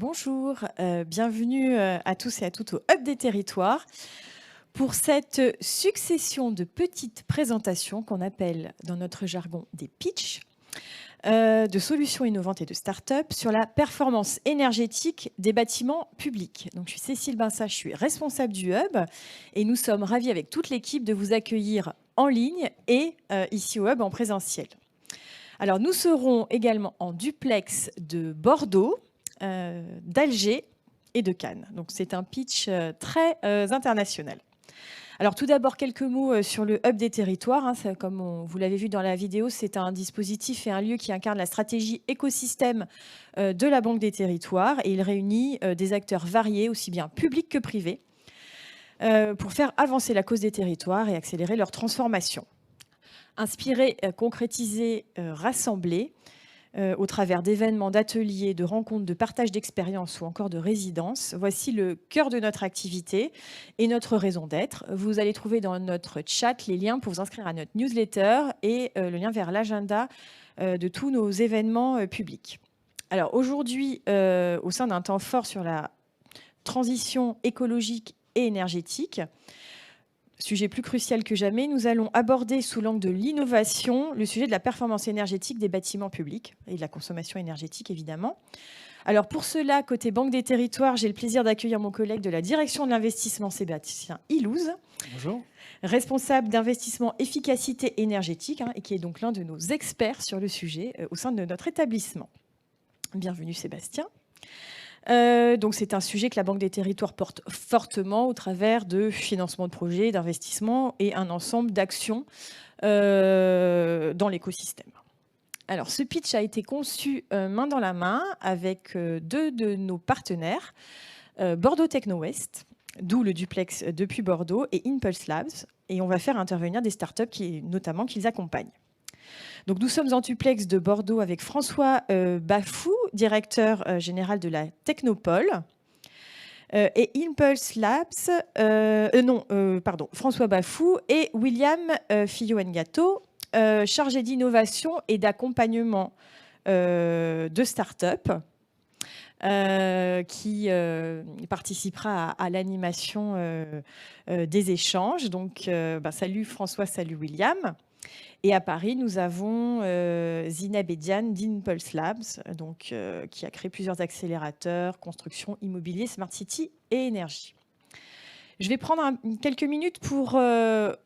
Bonjour, bienvenue à tous et à toutes au Hub des territoires pour cette succession de petites présentations qu'on appelle dans notre jargon des pitchs, de solutions innovantes et de start-up sur la performance énergétique des bâtiments publics. Donc, je suis Cécile Binsat, je suis responsable du Hub et nous sommes ravis avec toute l'équipe de vous accueillir en ligne et ici au Hub en présentiel. Alors, nous serons également en duplex de Bordeaux, d'Alger et de Cannes. Donc, c'est un pitch très international. Alors, tout d'abord, quelques mots sur le Hub des territoires. Comme vous l'avez vu dans la vidéo, c'est un dispositif et un lieu qui incarne la stratégie écosystème de la Banque des territoires. Et il réunit des acteurs variés, aussi bien publics que privés, pour faire avancer la cause des territoires et accélérer leur transformation. Inspirer, concrétiser, rassembler au travers d'événements, d'ateliers, de rencontres, de partage d'expériences ou encore de résidences. Voici le cœur de notre activité et notre raison d'être. Vous allez trouver dans notre chat les liens pour vous inscrire à notre newsletter et le lien vers l'agenda de tous nos événements publics. Alors aujourd'hui, au sein d'un temps fort sur la transition écologique et énergétique, sujet plus crucial que jamais, nous allons aborder sous l'angle de l'innovation le sujet de la performance énergétique des bâtiments publics et de la consommation énergétique, évidemment. Alors pour cela, côté Banque des territoires, j'ai le plaisir d'accueillir mon collègue de la direction de l'investissement, Sébastien Ilouz. Bonjour. Responsable d'investissement efficacité énergétique et qui est donc l'un de nos experts sur le sujet au sein de notre établissement. Bienvenue Sébastien. Donc c'est un sujet que la Banque des territoires porte fortement au travers de financement de projets, d'investissements et un ensemble d'actions dans l'écosystème. Alors ce pitch a été conçu main dans la main avec deux de nos partenaires, Bordeaux Techno West, d'où le duplex depuis Bordeaux, et Impulse Labs. Et on va faire intervenir des startups notamment qu'ils accompagnent. Donc nous sommes en duplex de Bordeaux avec François Bafou, directeur général de la Technopole, et Impulse Labs, François Bafou et William Fillot-Ngato, chargé d'innovation et d'accompagnement de start-up, qui participera à l'animation des échanges. Donc, salut François, salut William. Et à Paris, nous avons Zineb Ediane d'Impulse Labs, qui a créé plusieurs accélérateurs, construction, immobilier, smart city et énergie. Je vais prendre quelques minutes pour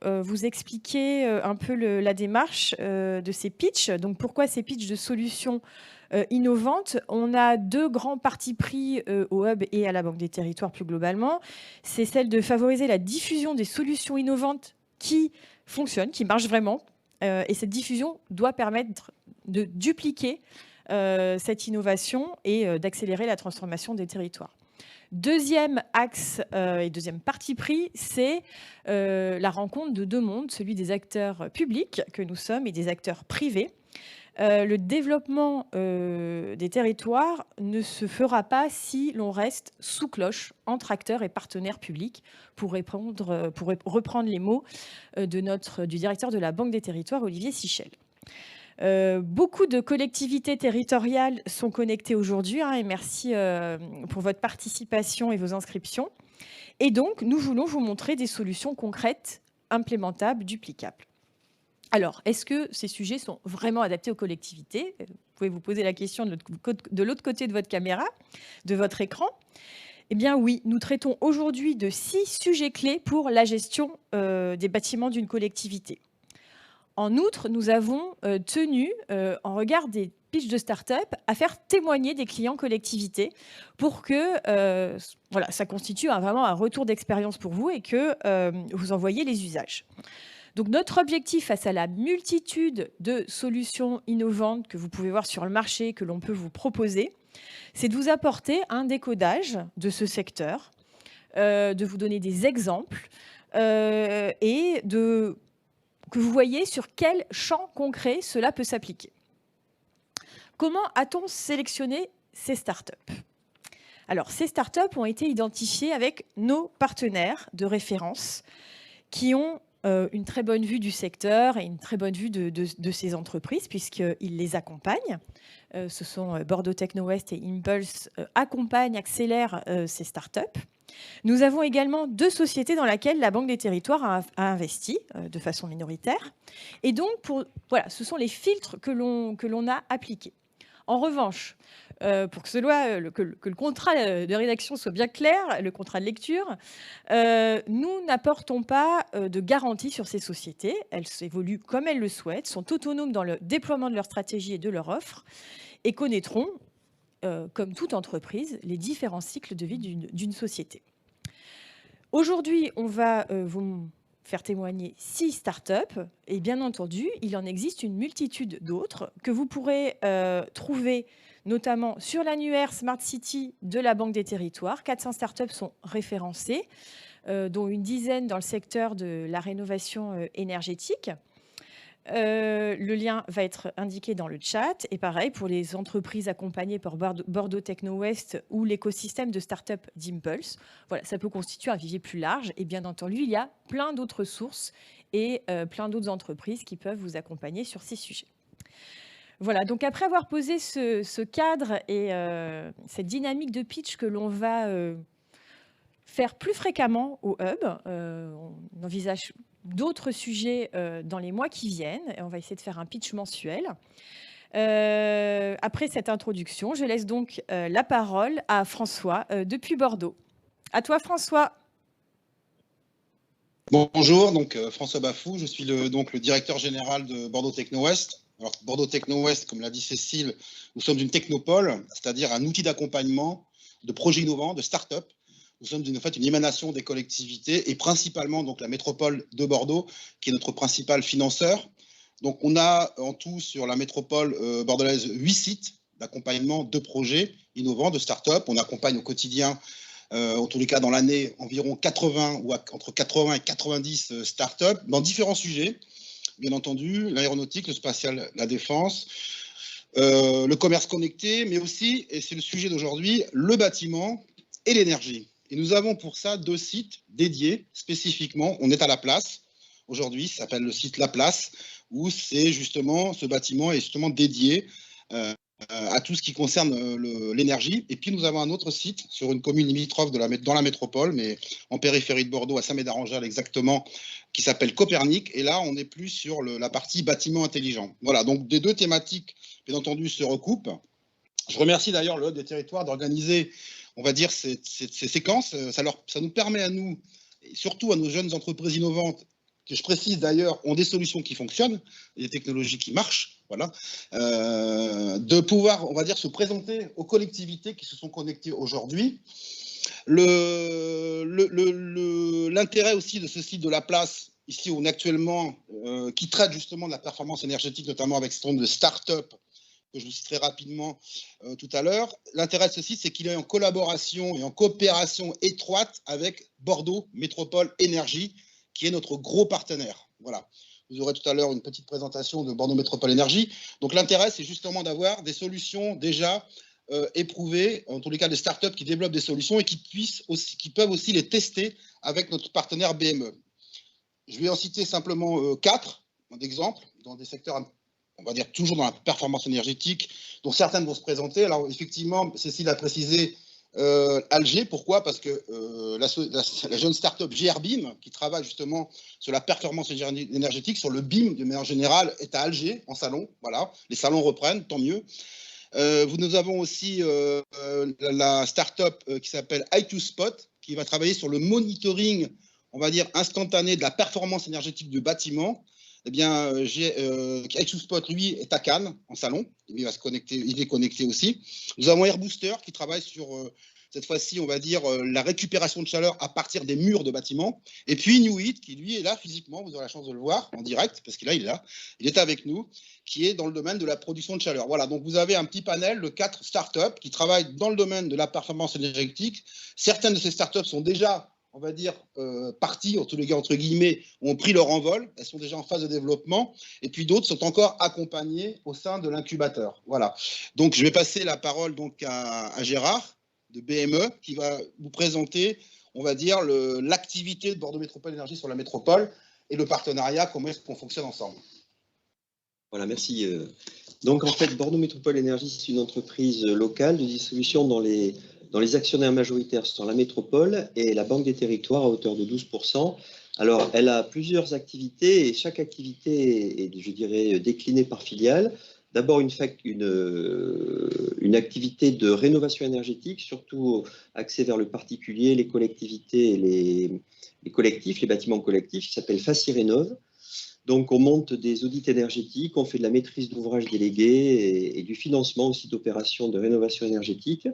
vous expliquer un peu la démarche de ces pitchs. Donc, pourquoi ces pitchs de solutions innovantes? On a deux grands partis pris au Hub et à la Banque des territoires plus globalement. C'est celle de favoriser la diffusion des solutions innovantes qui fonctionnent, qui marchent vraiment. Et cette diffusion doit permettre de dupliquer cette innovation et d'accélérer la transformation des territoires. Deuxième axe et deuxième parti pris, c'est la rencontre de deux mondes, celui des acteurs publics que nous sommes et des acteurs privés. Le développement des territoires ne se fera pas si l'on reste sous cloche entre acteurs et partenaires publics, pour reprendre les mots du directeur de la Banque des territoires, Olivier Sichel. Beaucoup de collectivités territoriales sont connectées aujourd'hui et merci pour votre participation et vos inscriptions. Et donc, nous voulons vous montrer des solutions concrètes, implémentables, duplicables. Alors, est-ce que ces sujets sont vraiment adaptés aux collectivités? Vous pouvez vous poser la question de l'autre côté de votre caméra, de votre écran. Eh bien oui, nous traitons aujourd'hui de 6 sujets clés pour la gestion des bâtiments d'une collectivité. En outre, nous avons tenu, en regard des pitchs de start-up, à faire témoigner des clients collectivités pour que ça constitue vraiment un retour d'expérience pour vous et que vous en voyez les usages. Donc notre objectif face à la multitude de solutions innovantes que vous pouvez voir sur le marché, que l'on peut vous proposer, c'est de vous apporter un décodage de ce secteur, de vous donner des exemples et que vous voyez sur quel champ concret cela peut s'appliquer. Comment a-t-on sélectionné ces startups? Alors, ces startups ont été identifiées avec nos partenaires de référence qui ont une très bonne vue du secteur et une très bonne vue de ces entreprises, puisqu'ils les accompagnent. Ce sont Bordeaux Techno West et Impulse accompagnent, accélèrent ces startups. Nous avons également 2 sociétés dans lesquelles la Banque des Territoires a investi de façon minoritaire. Et donc, voilà, ce sont les filtres que l'on a appliqués. En revanche, pour que le contrat de rédaction soit bien clair, le contrat de lecture, nous n'apportons pas de garantie sur ces sociétés. Elles évoluent comme elles le souhaitent, sont autonomes dans le déploiement de leur stratégie et de leur offre, et connaîtront, comme toute entreprise, les différents cycles de vie d'une société. Aujourd'hui, on va vous faire témoigner 6 startups, et bien entendu, il en existe une multitude d'autres que vous pourrez trouver notamment sur l'annuaire Smart City de la Banque des Territoires. 400 startups sont référencées, dont une dizaine dans le secteur de la rénovation énergétique. Le lien va être indiqué dans le chat. Et pareil, pour les entreprises accompagnées par Bordeaux Techno West ou l'écosystème de start-up d'Impulse, voilà, ça peut constituer un vivier plus large. Et bien entendu, il y a plein d'autres sources et plein d'autres entreprises qui peuvent vous accompagner sur ces sujets. Voilà, donc après avoir posé ce cadre et cette dynamique de pitch que l'on va faire plus fréquemment au Hub, on envisage d'autres sujets dans les mois qui viennent. Et on va essayer de faire un pitch mensuel. Après cette introduction, je laisse donc la parole à François depuis Bordeaux. À toi, François. Bonjour, donc François Bafou, je suis le directeur général de Bordeaux Techno West. Alors, Bordeaux Techno West, comme l'a dit Cécile, nous sommes une technopole, c'est-à-dire un outil d'accompagnement de projets innovants, de start-up. Nous sommes en fait une émanation des collectivités et principalement donc la métropole de Bordeaux, qui est notre principal financeur. Donc, on a en tout sur la métropole bordelaise 8 sites d'accompagnement de projets innovants, de start-up. On accompagne au quotidien, en tous les cas dans l'année, environ 80 ou entre 80 et 90 start-up dans différents sujets. Bien entendu, l'aéronautique, le spatial, la défense, le commerce connecté, mais aussi, et c'est le sujet d'aujourd'hui, le bâtiment et l'énergie. Et nous avons pour ça 2 sites dédiés spécifiquement. On est à La Place aujourd'hui, ça s'appelle le site La Place, où c'est justement, ce bâtiment est justement dédié à tout ce qui concerne l'énergie. Et puis nous avons un autre site sur une commune limitrophe dans la métropole, mais en périphérie de Bordeaux, à Saint-Médard-en-Jalles exactement, qui s'appelle Copernic. Et là, on est plus sur la partie bâtiment intelligent. Voilà, donc des 2 thématiques, bien entendu, se recoupent. Je remercie d'ailleurs le Hub des Territoires d'organiser, on va dire, ces séquences. Ça nous permet à nous, et surtout à nos jeunes entreprises innovantes, que je précise d'ailleurs, ont des solutions qui fonctionnent, des technologies qui marchent, voilà, de pouvoir, on va dire, se présenter aux collectivités qui se sont connectées aujourd'hui. L'intérêt aussi de ce site de La Place, ici où on est actuellement, qui traite justement de la performance énergétique, notamment avec ce nombre de start-up que je vous citerai rapidement tout à l'heure. L'intérêt de ce site, c'est qu'il est en collaboration et en coopération étroite avec Bordeaux Métropole Énergie, qui est notre gros partenaire. Voilà. Vous aurez tout à l'heure une petite présentation de Bordeaux Métropole Énergie. Donc l'intérêt, c'est justement d'avoir des solutions déjà éprouvées, en tous les cas des startups qui développent des solutions et qui peuvent aussi les tester avec notre partenaire BME. Je vais en citer simplement 4 d'exemples dans des secteurs, on va dire toujours dans la performance énergétique, dont certaines vont se présenter. Alors effectivement, Cécile a précisé Alger, pourquoi? Parce que la jeune start-up GRBIM, qui travaille justement sur la performance énergétique, sur le BIM de manière générale, est à Alger, en salon. Voilà, les salons reprennent, tant mieux. Nous avons aussi la start-up qui s'appelle i2Spot, qui va travailler sur le monitoring, on va dire, instantané de la performance énergétique du bâtiment. Eh bien, i2Spot, lui, est à Cannes, en salon. Il va se connecter, il est connecté aussi. Nous avons Airbooster qui travaille sur, cette fois-ci, on va dire, la récupération de chaleur à partir des murs de bâtiments. Et puis Newit, qui lui est là physiquement, vous aurez la chance de le voir en direct, parce qu'il est là, il est avec nous, qui est dans le domaine de la production de chaleur. Voilà, donc vous avez un petit panel de 4 startups qui travaillent dans le domaine de la performance énergétique. Certaines de ces startups sont déjà, on va dire, parties, en tous les cas, entre guillemets, ont pris leur envol, elles sont déjà en phase de développement, et puis d'autres sont encore accompagnées au sein de l'incubateur. Voilà. Donc, je vais passer la parole donc à Gérard, de BME, qui va vous présenter, on va dire, l'activité de Bordeaux Métropole Énergie sur la métropole. et le partenariat, comment est-ce qu'on fonctionne ensemble. Voilà, merci. Donc, en fait, Bordeaux Métropole Énergie, c'est une entreprise locale de distribution dont les actionnaires majoritaires sont la métropole et la Banque des Territoires à hauteur de 12%. Alors, elle a plusieurs activités et chaque activité est, je dirais, déclinée par filiale. D'abord, une activité de rénovation énergétique, surtout axée vers le particulier, les collectivités et les collectifs, les bâtiments collectifs, qui s'appelle Facirénov. Donc, on monte des audits énergétiques, on fait de la maîtrise d'ouvrage déléguée et du financement aussi d'opérations de rénovation énergétique.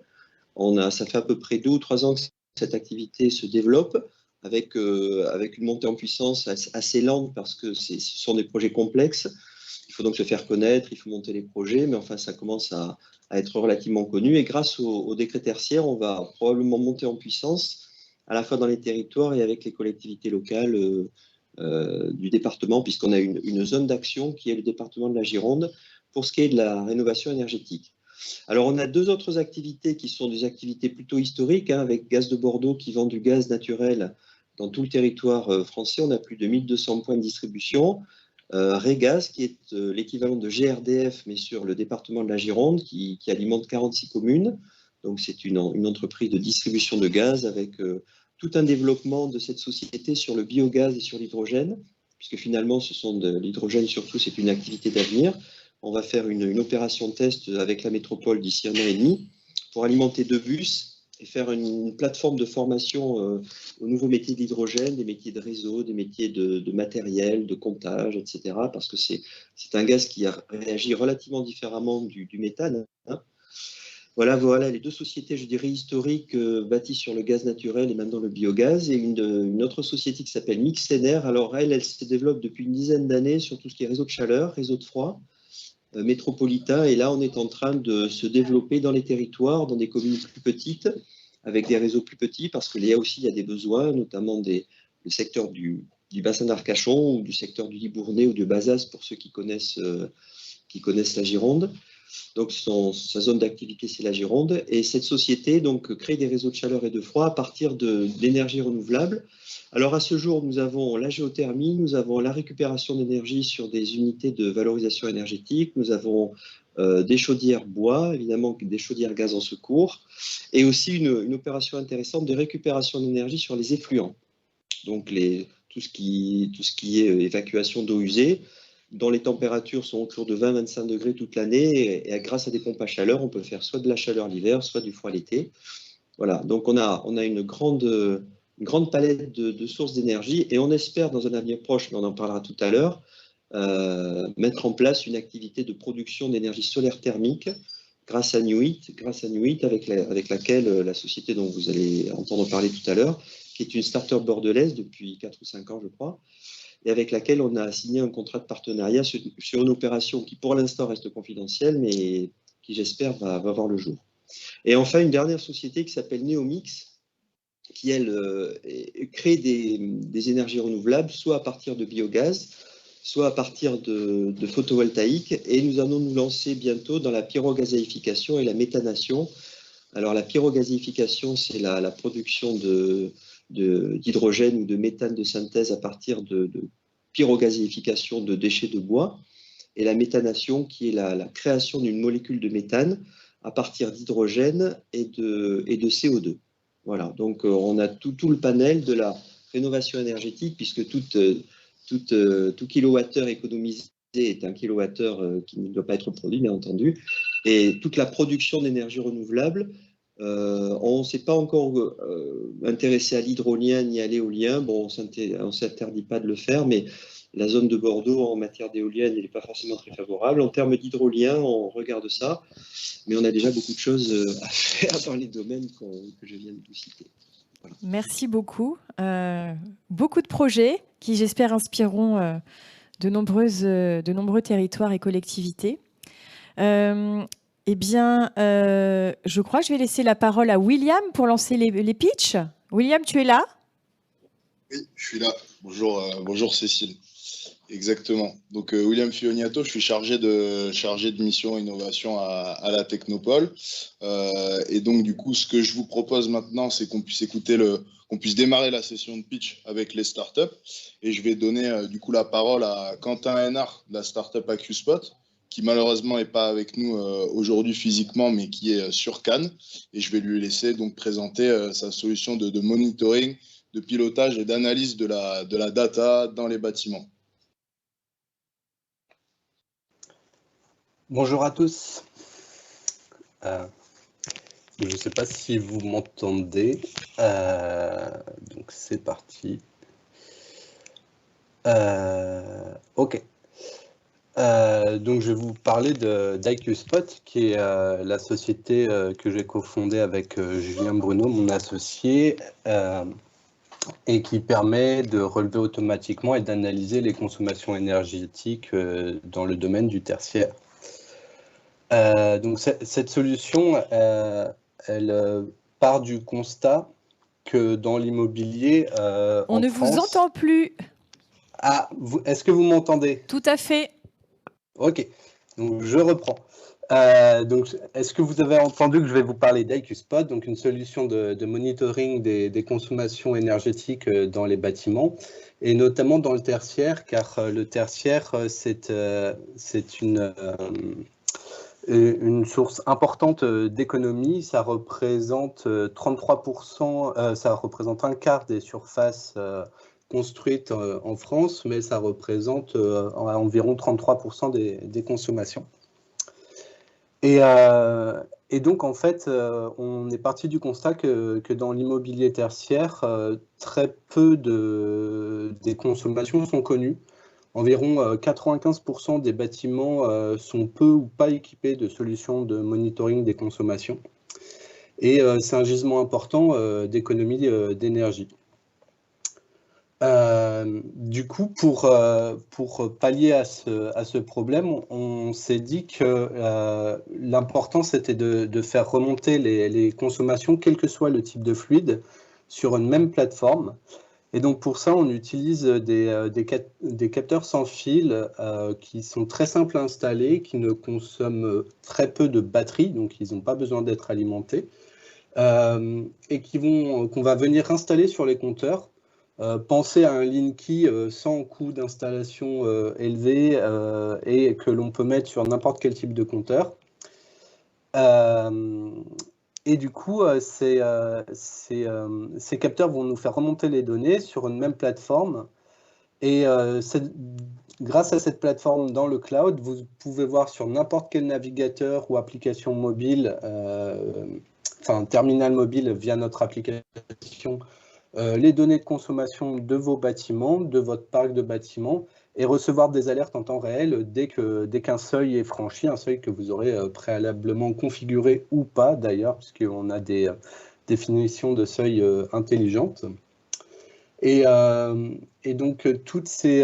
Ça fait à peu près 2 ou 3 ans que cette activité se développe avec une montée en puissance assez lente parce que ce sont des projets complexes. Il faut donc se faire connaître, il faut monter les projets, mais enfin, ça commence à être relativement connu. Et grâce au décret tertiaire, on va probablement monter en puissance à la fois dans les territoires et avec les collectivités locales du département, puisqu'on a une zone d'action qui est le département de la Gironde pour ce qui est de la rénovation énergétique. Alors, on a 2 autres activités qui sont des activités plutôt historiques, avec Gaz de Bordeaux qui vend du gaz naturel dans tout le territoire français. On a plus de 1200 points de distribution. Régaz, qui est l'équivalent de GRDF, mais sur le département de la Gironde, qui alimente 46 communes. Donc, c'est une entreprise de distribution de gaz avec tout un développement de cette société sur le biogaz et sur l'hydrogène, puisque finalement, ce sont de l'hydrogène surtout, c'est une activité d'avenir. On va faire une opération test avec la métropole d'ici 1 an et demi pour alimenter 2 bus et faire une plateforme de formation aux nouveaux métiers de l'hydrogène, des métiers de réseau, des métiers de matériel, de comptage, etc. Parce que c'est un gaz qui réagit relativement différemment du méthane. Hein. Voilà les 2 sociétés, je dirais, historiques bâties sur le gaz naturel et maintenant le biogaz. Et une autre société qui s'appelle Mixener. Alors, elle se développe depuis une dizaine d'années sur tout ce qui est réseau de chaleur, réseau de froid, métropolitain. Et là, on est en train de se développer dans les territoires, dans des communes plus petites, avec des réseaux plus petits, parce qu'il y a des besoins, notamment le secteur du bassin d'Arcachon ou du secteur du Libournais ou de Bazas, pour ceux qui connaissent la Gironde. Donc, sa zone d'activité, c'est la Gironde. Et cette société donc, crée des réseaux de chaleur et de froid à partir d'énergie renouvelable. Alors, à ce jour, nous avons la géothermie, nous avons la récupération d'énergie sur des unités de valorisation énergétique, nous avons des chaudières bois, évidemment des chaudières gaz en secours, et aussi une opération intéressante de récupération d'énergie sur les effluents. Donc, tout ce qui est évacuation d'eau usée, dont les températures sont autour de 20-25 degrés toute l'année, et grâce à des pompes à chaleur, on peut faire soit de la chaleur l'hiver, soit du froid l'été. Voilà, donc on a une grande palette de sources d'énergie, et on espère dans un avenir proche, mais on en parlera tout à l'heure, mettre en place une activité de production d'énergie solaire thermique grâce à Nuit, avec laquelle la société dont vous allez entendre parler tout à l'heure, qui est une start-up bordelaise depuis 4 ou 5 ans, je crois, et avec laquelle on a signé un contrat de partenariat sur une opération qui, pour l'instant, reste confidentielle, mais qui, j'espère, va voir le jour. Et enfin, une dernière société qui s'appelle Neomix, qui, elle, crée des énergies renouvelables, soit à partir de biogaz, soit à partir de photovoltaïque. Et nous allons nous lancer bientôt dans la pyrogazéification et la méthanation. Alors, la pyrogazéification, c'est la production d'hydrogène ou de méthane de synthèse à partir de pyrogazéification de déchets de bois, et la méthanation qui est la création d'une molécule de méthane à partir d'hydrogène et de CO2. Voilà, donc on a tout le panel de la rénovation énergétique, puisque tout kilowattheure économisé est un kilowattheure qui ne doit pas être produit, bien entendu, et toute la production d'énergie renouvelable. On ne s'est pas encore intéressé à l'hydrolien ni à l'éolien. Bon, on ne s'interdit pas de le faire, mais la zone de Bordeaux en matière d'éolienne n'est pas forcément très favorable. En termes d'hydrolien, on regarde ça, mais on a déjà beaucoup de choses à faire dans les domaines que je viens de vous citer. Voilà. Merci beaucoup. Beaucoup de projets qui, j'espère, inspireront de nombreux territoires et collectivités. Eh bien, je crois que je vais laisser la parole à William pour lancer les pitchs. William, tu es là ? Oui, je suis là. Bonjour Cécile. Exactement. Donc, William Fiognato, je suis chargé de mission innovation à la Technopole. Et donc, du coup, ce que je vous propose maintenant, c'est qu'on puisse qu'on puisse démarrer la session de pitch avec les startups. Et je vais donner, du coup, la parole à Quentin Hénard de la startup AccuSpot, qui malheureusement n'est pas avec nous aujourd'hui physiquement, mais qui est sur Cannes. Et je vais lui laisser donc présenter sa solution de monitoring, de pilotage et d'analyse de la data dans les bâtiments. Bonjour à tous. Je ne sais pas si vous m'entendez. Donc c'est parti. Ok. Donc je vais vous parler d'AccuSpot, qui est la société que j'ai cofondée avec Julien Bruno, mon associé, et qui permet de relever automatiquement et d'analyser les consommations énergétiques dans le domaine du tertiaire. Donc cette solution, elle part du constat que dans l'immobilier On ne France... vous entend plus. Ah, est-ce que vous m'entendez? Tout à fait. Ok, donc je reprends. Donc, est-ce que vous avez entendu que je vais vous parler d'AccuSpot, donc une solution de monitoring des consommations énergétiques dans les bâtiments, et notamment dans le tertiaire, car le tertiaire, c'est une source importante d'économie. Ça représente 33%, ça représente un quart des surfaces construites en France, mais ça représente environ 33% des consommations. Et donc, en fait, on est parti du constat que dans l'immobilier tertiaire, très peu des consommations sont connues. Environ 95% des bâtiments sont peu ou pas équipés de solutions de monitoring des consommations. Et c'est un gisement important d'économie d'énergie. Du coup, pour pallier à ce problème, on s'est dit que l'important, c'était de faire remonter les consommations, quel que soit le type de fluide, sur une même plateforme. Et donc, pour ça, on utilise des capteurs sans fil qui sont très simples à installer, qui ne consomment très peu de batterie, donc ils n'ont pas besoin d'être alimentés, et qu'on va venir installer sur les compteurs. Pensez à un Linky sans coût d'installation élevé et que l'on peut mettre sur n'importe quel type de compteur. Et du coup, ces capteurs vont nous faire remonter les données sur une même plateforme. Et grâce à cette plateforme dans le cloud, vous pouvez voir sur n'importe quel navigateur ou application mobile, enfin terminal mobile via notre application, les données de consommation de vos bâtiments, de votre parc de bâtiments, et recevoir des alertes en temps réel dès qu'un seuil est franchi, un seuil que vous aurez préalablement configuré ou pas d'ailleurs, puisqu'on a des définitions de seuil intelligentes. Et donc, toutes ces...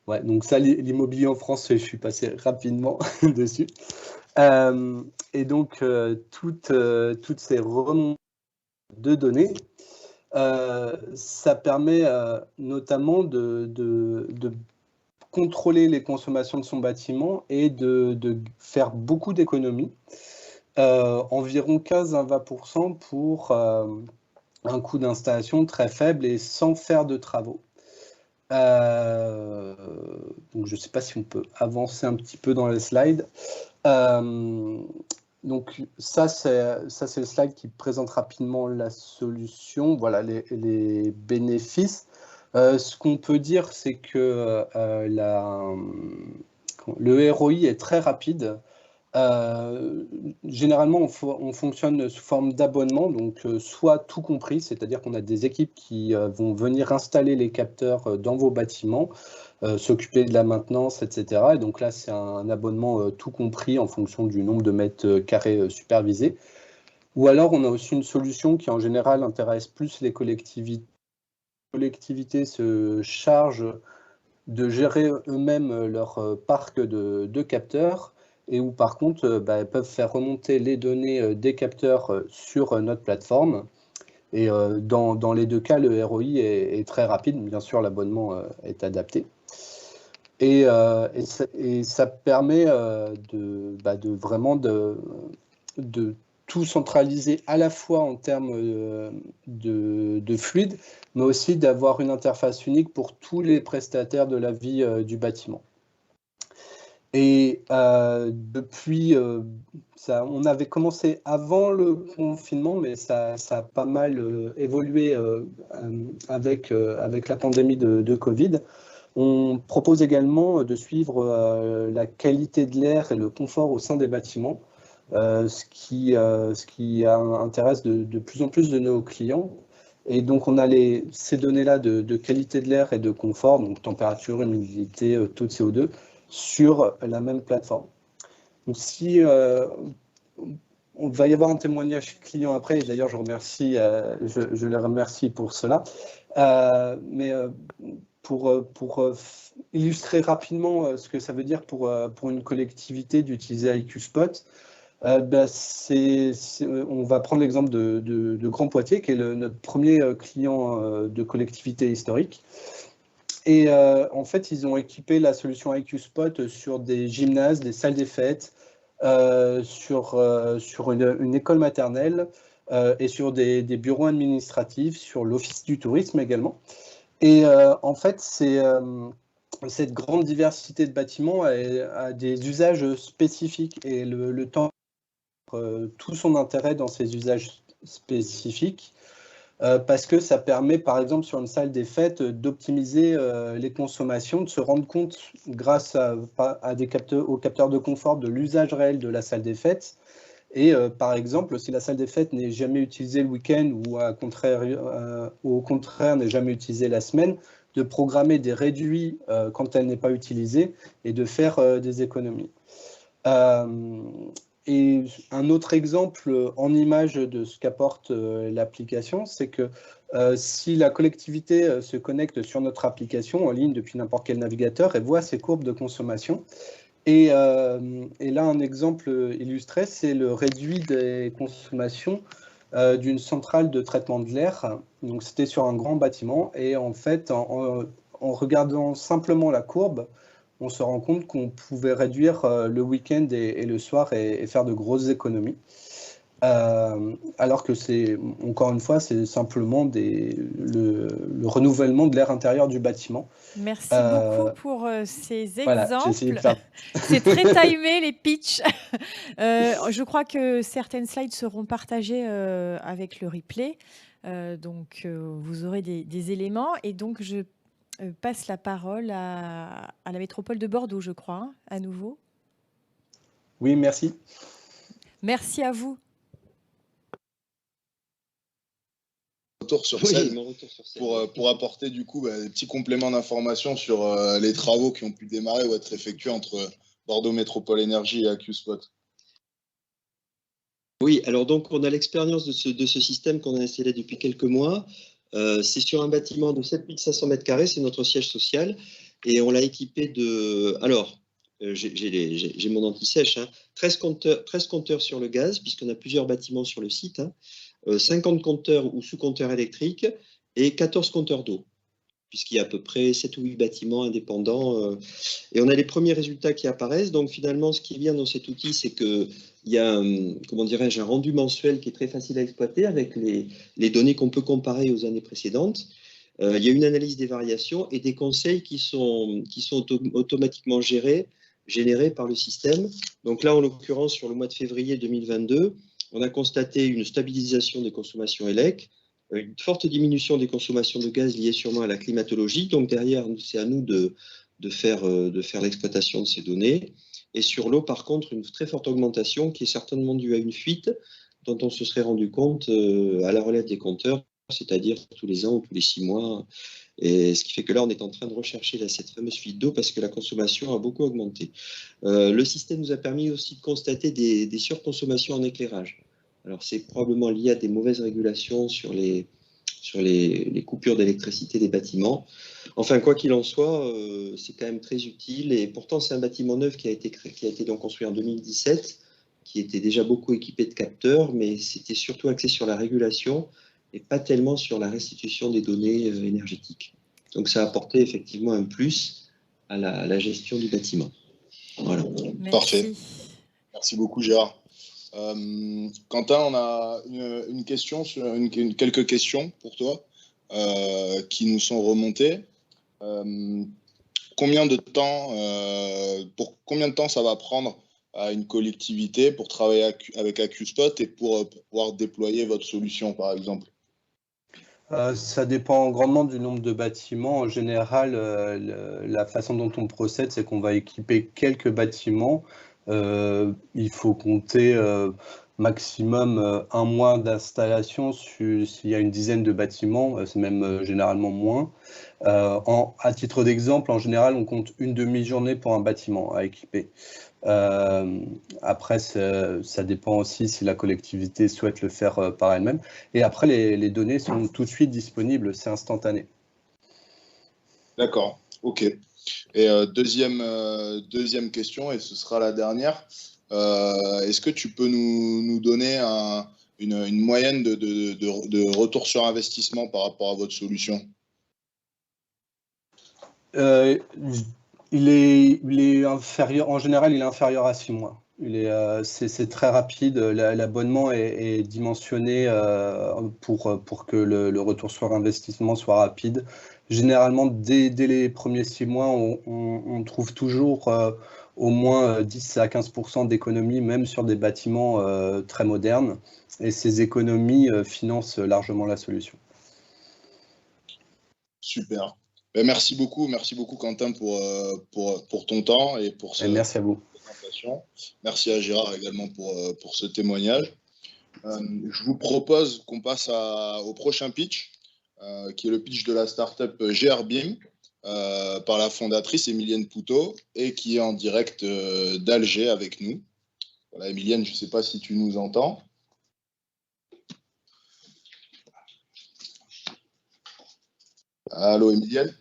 ouais, donc ça, l'immobilier en France, je suis passé rapidement dessus. Et donc, toutes ces remontées de données, ça permet notamment de contrôler les consommations de son bâtiment et de faire beaucoup d'économies, environ 15 à 20% pour un coût d'installation très faible et sans faire de travaux. Donc je ne sais pas si on peut avancer un petit peu dans les slides. Donc ça c'est le slide qui présente rapidement la solution, voilà les bénéfices. Ce qu'on peut dire, c'est que le ROI est très rapide. Généralement, on fonctionne sous forme d'abonnement, donc soit tout compris, c'est-à-dire qu'on a des équipes qui vont venir installer les capteurs dans vos bâtiments, s'occuper de la maintenance, etc. Et donc là, c'est un abonnement tout compris en fonction du nombre de mètres carrés supervisés. Ou alors, on a aussi une solution qui, en général, intéresse plus les collectivités. Les collectivités se chargent de gérer eux-mêmes leur parc de capteurs et où, par contre, elles peuvent faire remonter les données des capteurs sur notre plateforme Et dans les deux cas, le ROI est très rapide. Bien sûr, l'abonnement est adapté. Et ça permet de vraiment de tout centraliser à la fois en termes de fluide, mais aussi d'avoir une interface unique pour tous les prestataires de la vie du bâtiment. Et depuis, on avait commencé avant le confinement, mais ça a pas mal évolué avec la pandémie de Covid. On propose également de suivre la qualité de l'air et le confort au sein des bâtiments, ce qui intéresse de plus en plus de nos clients. Et donc, on a ces données-là de qualité de l'air et de confort, donc température, humidité, taux de CO2, sur la même plateforme. Donc, si on va y avoir un témoignage client après, et d'ailleurs, je les remercie pour cela. Mais pour illustrer rapidement ce que ça veut dire pour une collectivité d'utiliser IQ Spot, on va prendre l'exemple de Grand Poitiers, qui est notre premier client de collectivité historique. Et en fait, ils ont équipé la solution IQ Spot sur des gymnases, des salles des fêtes, sur une école maternelle et sur des bureaux administratifs, sur l'office du tourisme également. Et en fait, cette grande diversité de bâtiments a des usages spécifiques et le temps tout son intérêt dans ces usages spécifiques parce que ça permet, par exemple, sur une salle des fêtes, d'optimiser les consommations, de se rendre compte, grâce aux capteurs de confort, de l'usage réel de la salle des fêtes. Et par exemple, si la salle des fêtes n'est jamais utilisée le week-end ou au contraire n'est jamais utilisée la semaine, de programmer des réduits quand elle n'est pas utilisée et de faire des économies. Et un autre exemple en image de ce qu'apporte l'application, c'est que si la collectivité se connecte sur notre application en ligne depuis n'importe quel navigateur, elle voit ses courbes de consommation. Et là, un exemple illustré, c'est le réduit des consommations d'une centrale de traitement de l'air. Donc, c'était sur un grand bâtiment. Et en fait, en regardant simplement la courbe, on se rend compte qu'on pouvait réduire le week-end et le soir et faire de grosses économies. Alors que encore une fois, c'est simplement le renouvellement de l'air intérieur du bâtiment. Merci beaucoup pour ces exemples. Voilà, c'est très timé, les pitchs. Je crois que certaines slides seront partagées avec le replay. Donc, vous aurez des éléments. Et donc, je passe la parole à la métropole de Bordeaux, je crois, hein, à nouveau. Oui, merci. Merci à vous. Retour sur scène pour apporter du coup des petits compléments d'information sur les travaux qui ont pu démarrer ou être effectués entre Bordeaux Métropole Énergie et IQ Spot. Oui, alors donc on a l'expérience de ce système qu'on a installé depuis quelques mois. C'est sur un bâtiment de 7500 m², c'est notre siège social, et on l'a équipé de... Alors, j'ai mon anti-sèche, hein, 13 compteurs sur le gaz, puisqu'on a plusieurs bâtiments sur le site, hein, 50 compteurs ou sous-compteurs électriques et 14 compteurs d'eau, puisqu'il y a à peu près 7 ou 8 bâtiments indépendants. Et on a les premiers résultats qui apparaissent. Donc finalement, ce qui est bien dans cet outil, c'est qu'il y a un rendu mensuel qui est très facile à exploiter avec les données qu'on peut comparer aux années précédentes. Il y a une analyse des variations et des conseils qui sont automatiquement générés par le système. Donc là, en l'occurrence, sur le mois de février 2022, on a constaté une stabilisation des consommations élec, une forte diminution des consommations de gaz liées sûrement à la climatologie. Donc derrière, c'est à nous de faire l'exploitation de ces données. Et sur l'eau, par contre, une très forte augmentation qui est certainement due à une fuite dont on se serait rendu compte à la relève des compteurs, c'est-à-dire tous les ans ou tous les 6 mois. Et ce qui fait que là, on est en train de rechercher cette fameuse fuite d'eau parce que la consommation a beaucoup augmenté. Le système nous a permis aussi de constater des surconsommations en éclairage. Alors, c'est probablement lié à des mauvaises régulations sur les coupures d'électricité des bâtiments. Enfin, quoi qu'il en soit, c'est quand même très utile. Et pourtant, c'est un bâtiment neuf qui a été donc construit en 2017, qui était déjà beaucoup équipé de capteurs, mais c'était surtout axé sur la régulation et pas tellement sur la restitution des données énergétiques. Donc ça a apporté effectivement un plus à la gestion du bâtiment. Voilà. Merci. Parfait. Merci beaucoup Gérard. Quentin, on a une question, quelques questions pour toi qui nous sont remontées. Pour combien de temps ça va prendre à une collectivité pour travailler avec AcuSpot et pour pouvoir déployer votre solution, par exemple? Ça dépend grandement du nombre de bâtiments. En général, la façon dont on procède, c'est qu'on va équiper quelques bâtiments. Il faut compter maximum 1 mois d'installation s'il y a une dizaine de bâtiments, c'est même généralement moins. À titre d'exemple, en général, on compte une demi-journée pour un bâtiment à équiper. Après, ça dépend aussi si la collectivité souhaite le faire par elle-même. Et après, les données sont tout de suite disponibles, c'est instantané. D'accord, ok. Et deuxième question, et ce sera la dernière. Est-ce que tu peux nous donner une moyenne de retour sur investissement par rapport à votre solution? Il est inférieur, en général, il est inférieur à 6 mois. C'est très rapide. L'abonnement est dimensionné pour que le retour sur investissement soit rapide. Généralement, dès les premiers 6 mois, on trouve toujours au moins 10 à 15% d'économies, même sur des bâtiments très modernes. Et ces économies financent largement la solution. Super. Ben, merci beaucoup Quentin pour ton temps et pour cette merci à vous. présentation. Merci à Gérard également pour ce témoignage. Je vous propose qu'on passe au prochain pitch, qui est le pitch de la startup GRBIM par la fondatrice Émilienne Poutot et qui est en direct d'Alger avec nous. Voilà, Émilienne, je ne sais pas si tu nous entends. Allô, Émilienne?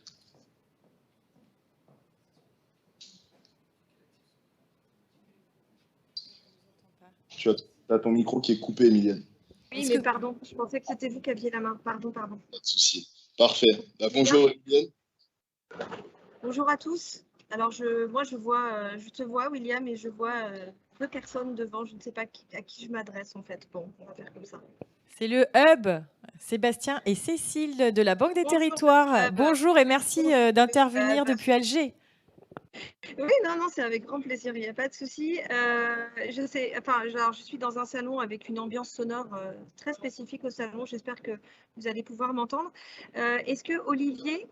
Tu as ton micro qui est coupé, Émilienne. Oui, mais pardon, je pensais que c'était vous qui aviez la main. Pardon. Pas de souci. Parfait. Bonjour, Émilienne. Bonjour à tous. Alors, je te vois, William, et je vois 2 personnes devant. Je ne sais pas à qui je m'adresse, en fait. Bon, on va faire comme ça. C'est le Hub, Sébastien et Cécile de la Banque des Territoires. Bonjour et merci d'intervenir depuis Alger. Oui, non, c'est avec grand plaisir, il n'y a pas de souci. Je suis dans un salon avec une ambiance sonore très spécifique au salon. J'espère que vous allez pouvoir m'entendre. Est-ce que Olivier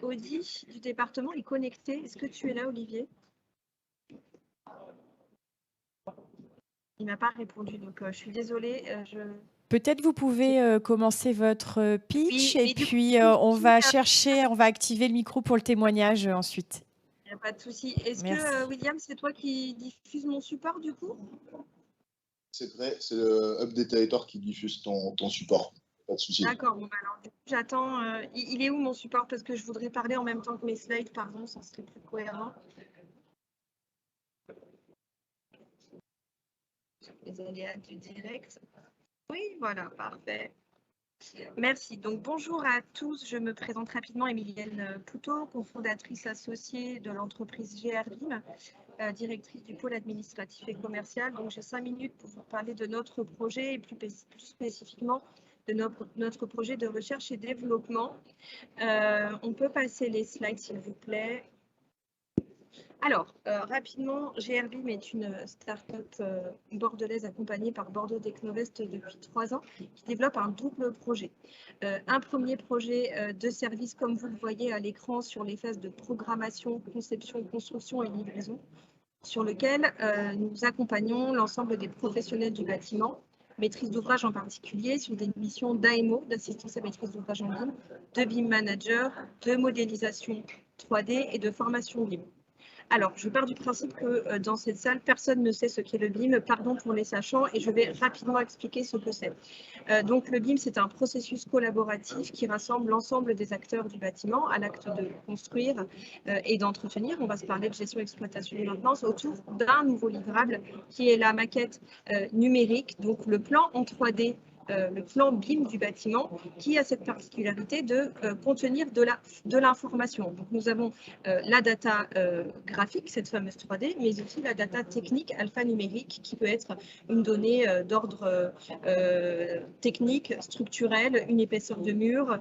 Audy du département est connecté? Est-ce que tu es là, Olivier? Il ne m'a pas répondu, donc je suis désolée. Peut-être vous pouvez commencer votre pitch et puis on va activer le micro pour le témoignage ensuite. Il n'y a pas de souci. Est-ce que, William, c'est toi qui diffuse mon support du coup? C'est vrai, c'est le Hub des Territoires qui diffuse ton support. Pas de souci. D'accord, bon, alors du coup, j'attends. Il est où mon support? Parce que je voudrais parler en même temps que mes slides, pardon, ça serait plus cohérent. Les aléas du direct. Oui, voilà, parfait. Merci. Donc, bonjour à tous. Je me présente rapidement, Émilienne Poutot, cofondatrice associée de l'entreprise GRBIM, directrice du pôle administratif et commercial. Donc, j'ai 5 minutes pour vous parler de notre projet et plus spécifiquement de notre projet de recherche et développement. On peut passer les slides, s'il vous plaît. Alors, rapidement, GRBIM est une start-up bordelaise accompagnée par Bordeaux Technovest depuis 3 ans qui développe un double projet. Un premier projet de service, comme vous le voyez à l'écran, sur les phases de programmation, conception, construction et livraison, sur lequel nous accompagnons l'ensemble des professionnels du bâtiment, maîtrise d'ouvrage en particulier, sur des missions d'AMO, d'assistance à maîtrise d'ouvrage en BIM, de BIM manager, de modélisation 3D et de formation BIM. Alors, je pars du principe que dans cette salle, personne ne sait ce qu'est le BIM, pardon pour les sachants, et je vais rapidement expliquer ce que c'est. Donc, le BIM, c'est un processus collaboratif qui rassemble l'ensemble des acteurs du bâtiment à l'acte de construire et d'entretenir. On va se parler de gestion, exploitation et maintenance autour d'un nouveau livrable qui est la maquette numérique, donc le plan en 3D le plan BIM du bâtiment qui a cette particularité de contenir de l'information. Donc nous avons la data graphique, cette fameuse 3D, mais aussi la data technique alphanumérique qui peut être une donnée d'ordre technique, structurel, une épaisseur de mur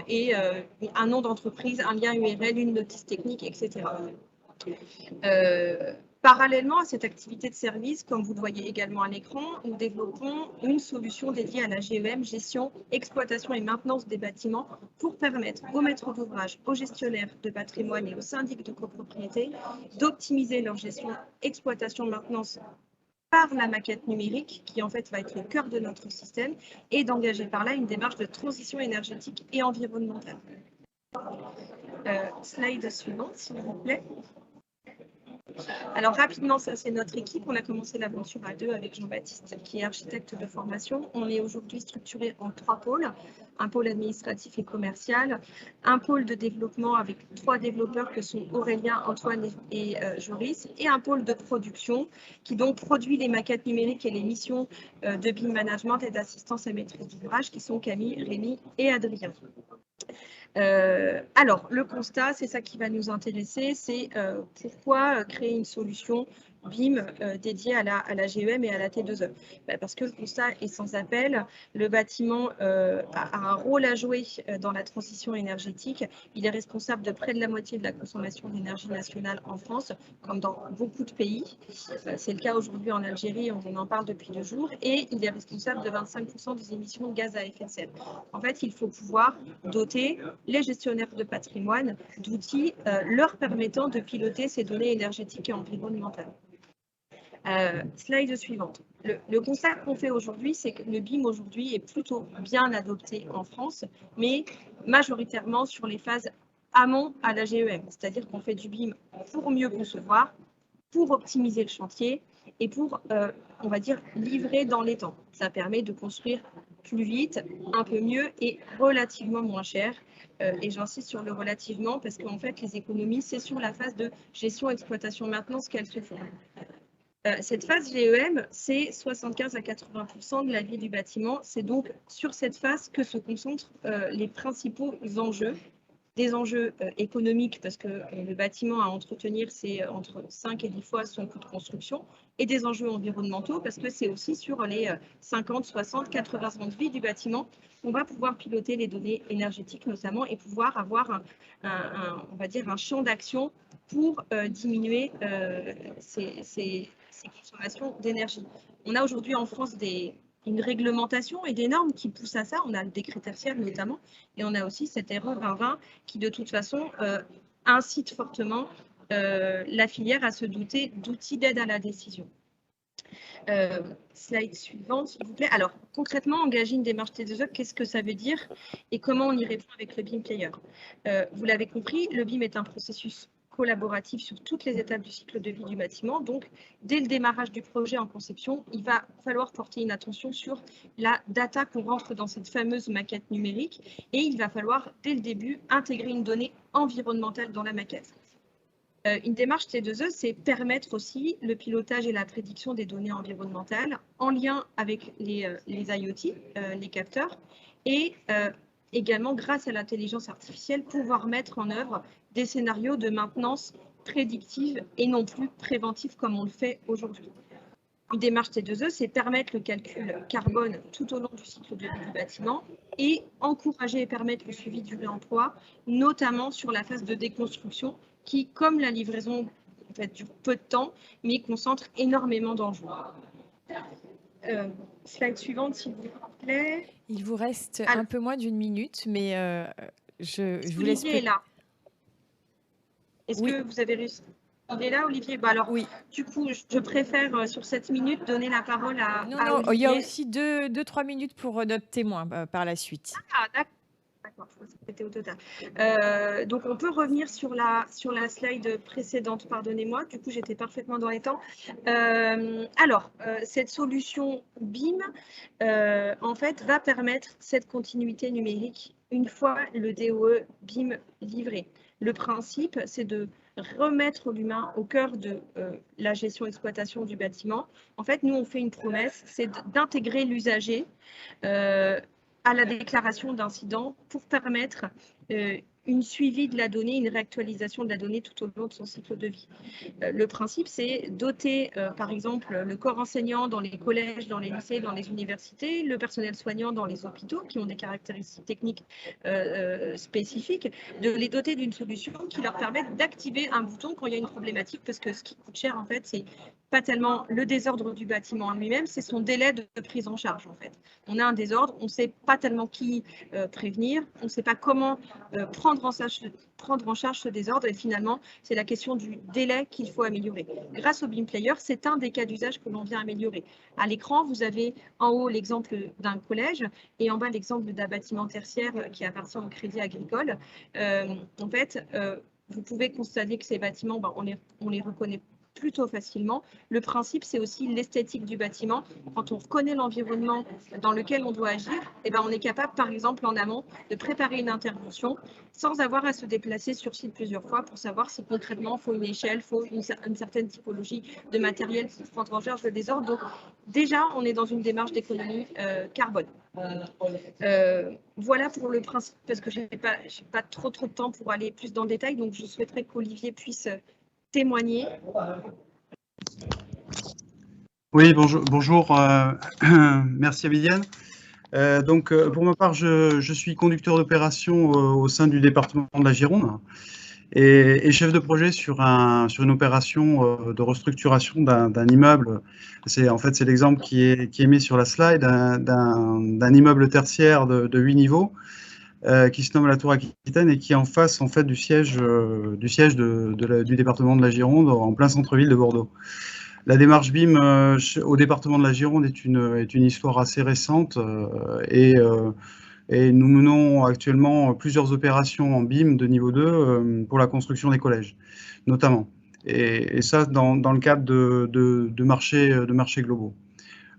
et un nom d'entreprise, un lien URL, une notice technique, etc. Parallèlement à cette activité de service, comme vous le voyez également à l'écran, nous développons une solution dédiée à la GEM, gestion, exploitation et maintenance des bâtiments, pour permettre aux maîtres d'ouvrage, aux gestionnaires de patrimoine et aux syndics de copropriété d'optimiser leur gestion, exploitation, maintenance par la maquette numérique, qui en fait va être le cœur de notre système, et d'engager par là une démarche de transition énergétique et environnementale. Slide suivante, s'il vous plaît. Alors rapidement, ça c'est notre équipe. On a commencé l'aventure à 2 avec Jean-Baptiste, qui est architecte de formation. On est aujourd'hui structuré en 3 pôles. Un pôle administratif et commercial, un pôle de développement avec 3 développeurs que sont Aurélien, Antoine et Joris, et un pôle de production qui donc produit les maquettes numériques et les missions de BIM management et d'assistance à maîtrise d'ouvrage qui sont Camille, Rémi et Adrien. Alors, le constat, c'est ça qui va nous intéresser, c'est pourquoi créer une solution BIM dédiée à la GEM et à la T2E. Parce que le constat est sans appel, le bâtiment a un rôle à jouer dans la transition énergétique. Il est responsable de près de la moitié de la consommation d'énergie nationale en France, comme dans beaucoup de pays. C'est le cas aujourd'hui en Algérie, on en parle depuis 2 jours, et il est responsable de 25% des émissions de gaz à effet de serre. En fait, il faut pouvoir doter les gestionnaires de patrimoine d'outils leur permettant de piloter ces données énergétiques et environnementales. Slide suivante. Le constat qu'on fait aujourd'hui, c'est que le BIM aujourd'hui est plutôt bien adopté en France, mais majoritairement sur les phases amont à la GEM, c'est-à-dire qu'on fait du BIM pour mieux concevoir, pour optimiser le chantier et pour, on va dire, livrer dans les temps. Ça permet de construire plus vite, un peu mieux et relativement moins cher. Et j'insiste sur le relativement parce qu'en fait, les économies, c'est sur la phase de gestion, exploitation, maintenance qu'elles se font. Cette phase GEM, c'est 75 à 80% de la vie du bâtiment. C'est donc sur cette phase que se concentrent les principaux enjeux. Des enjeux économiques, parce que le bâtiment à entretenir, c'est entre 5 et 10 fois son coût de construction, et des enjeux environnementaux, parce que c'est aussi sur les 50, 60, 80 ans de vie du bâtiment qu'on va pouvoir piloter les données énergétiques notamment, et pouvoir avoir on va dire un champ d'action pour diminuer ces consommations d'énergie. On a aujourd'hui en France une réglementation et des normes qui poussent à ça. On a le décret tertiaire notamment, et on a aussi cette RE 2020 qui de toute façon incite fortement la filière à se doter d'outils d'aide à la décision. Slide suivante, s'il vous plaît. Alors, concrètement, engager une démarche T2E, qu'est-ce que ça veut dire et comment on y répond avec le BIM Player? Vous l'avez compris, le BIM est un processus collaboratif sur toutes les étapes du cycle de vie du bâtiment. Donc, dès le démarrage du projet en conception, il va falloir porter une attention sur la data qu'on rentre dans cette fameuse maquette numérique, et il va falloir, dès le début, intégrer une donnée environnementale dans la maquette. Une démarche T2E, c'est permettre aussi le pilotage et la prédiction des données environnementales en lien avec les IoT, les capteurs, et également, grâce à l'intelligence artificielle, pouvoir mettre en œuvre des scénarios de maintenance prédictive et non plus préventive comme on le fait aujourd'hui. Une démarche T2E, c'est permettre le calcul carbone tout au long du cycle de vie du bâtiment et encourager et permettre le suivi du réemploi, notamment sur la phase de déconstruction qui, comme la livraison, en fait, dure peu de temps, mais concentre énormément d'enjeux. Slide suivante, s'il vous plaît. Il vous reste un peu moins d'1 minute, mais je vous laisse. Olivier est là. Est-ce que vous avez réussi? Il est là, Olivier? Alors, oui. Du coup, je préfère, sur cette minute, donner la parole à Olivier. Il y a aussi 2-3 minutes pour notre témoin par la suite. Ah, d'accord, c'était au total. Donc, on peut revenir sur la slide précédente, pardonnez-moi. Du coup, j'étais parfaitement dans les temps. Alors, cette solution BIM, en fait, va permettre cette continuité numérique une fois le DOE BIM livré. Le principe, c'est de remettre l'humain au cœur de la gestion-exploitation du bâtiment. En fait, nous, on fait une promesse, c'est d'intégrer l'usager à la déclaration d'incident pour permettre une suivi de la donnée, une réactualisation de la donnée tout au long de son cycle de vie. Le principe, c'est doter, par exemple, le corps enseignant dans les collèges, dans les lycées, dans les universités, le personnel soignant dans les hôpitaux, qui ont des caractéristiques techniques spécifiques, de les doter d'une solution qui leur permette d'activer un bouton quand il y a une problématique, parce que ce qui coûte cher, en fait, c'est pas tellement le désordre du bâtiment en lui-même, c'est son délai de prise en charge, en fait. On a un désordre, on ne sait pas tellement qui prévenir, on ne sait pas comment prendre en charge ce désordre, et finalement, c'est la question du délai qu'il faut améliorer. Grâce au BIM Player, c'est un des cas d'usage que l'on vient améliorer. À l'écran, vous avez en haut l'exemple d'un collège et en bas l'exemple d'un bâtiment tertiaire qui appartient au Crédit Agricole. En fait, vous pouvez constater que ces bâtiments, on les reconnaît plutôt facilement. Le principe, c'est aussi l'esthétique du bâtiment. Quand on reconnaît l'environnement dans lequel on doit agir, on est capable, par exemple, en amont, de préparer une intervention sans avoir à se déplacer sur site plusieurs fois pour savoir si concrètement, il faut une échelle, il faut une certaine typologie de matériel pour prendre en charge le désordre. Donc, déjà, on est dans une démarche d'économie carbone. Voilà pour le principe, parce que je n'ai pas trop de temps pour aller plus dans le détail, donc je souhaiterais qu'Olivier puisse témoigner. Oui, bonjour. Merci Amélienne. Pour ma part, je suis conducteur d'opération au sein du département de la Gironde et chef de projet sur une opération de restructuration d'un immeuble. C'est l'exemple qui est mis sur la slide, d'un immeuble tertiaire de 8 niveaux. Qui se nomme la Tour Aquitaine et qui est en face du siège du département de la Gironde en plein centre-ville de Bordeaux. La démarche BIM au département de la Gironde est une histoire assez récente et nous menons actuellement plusieurs opérations en BIM de niveau 2 pour la construction des collèges, notamment. Et ça dans le cadre de marchés globaux.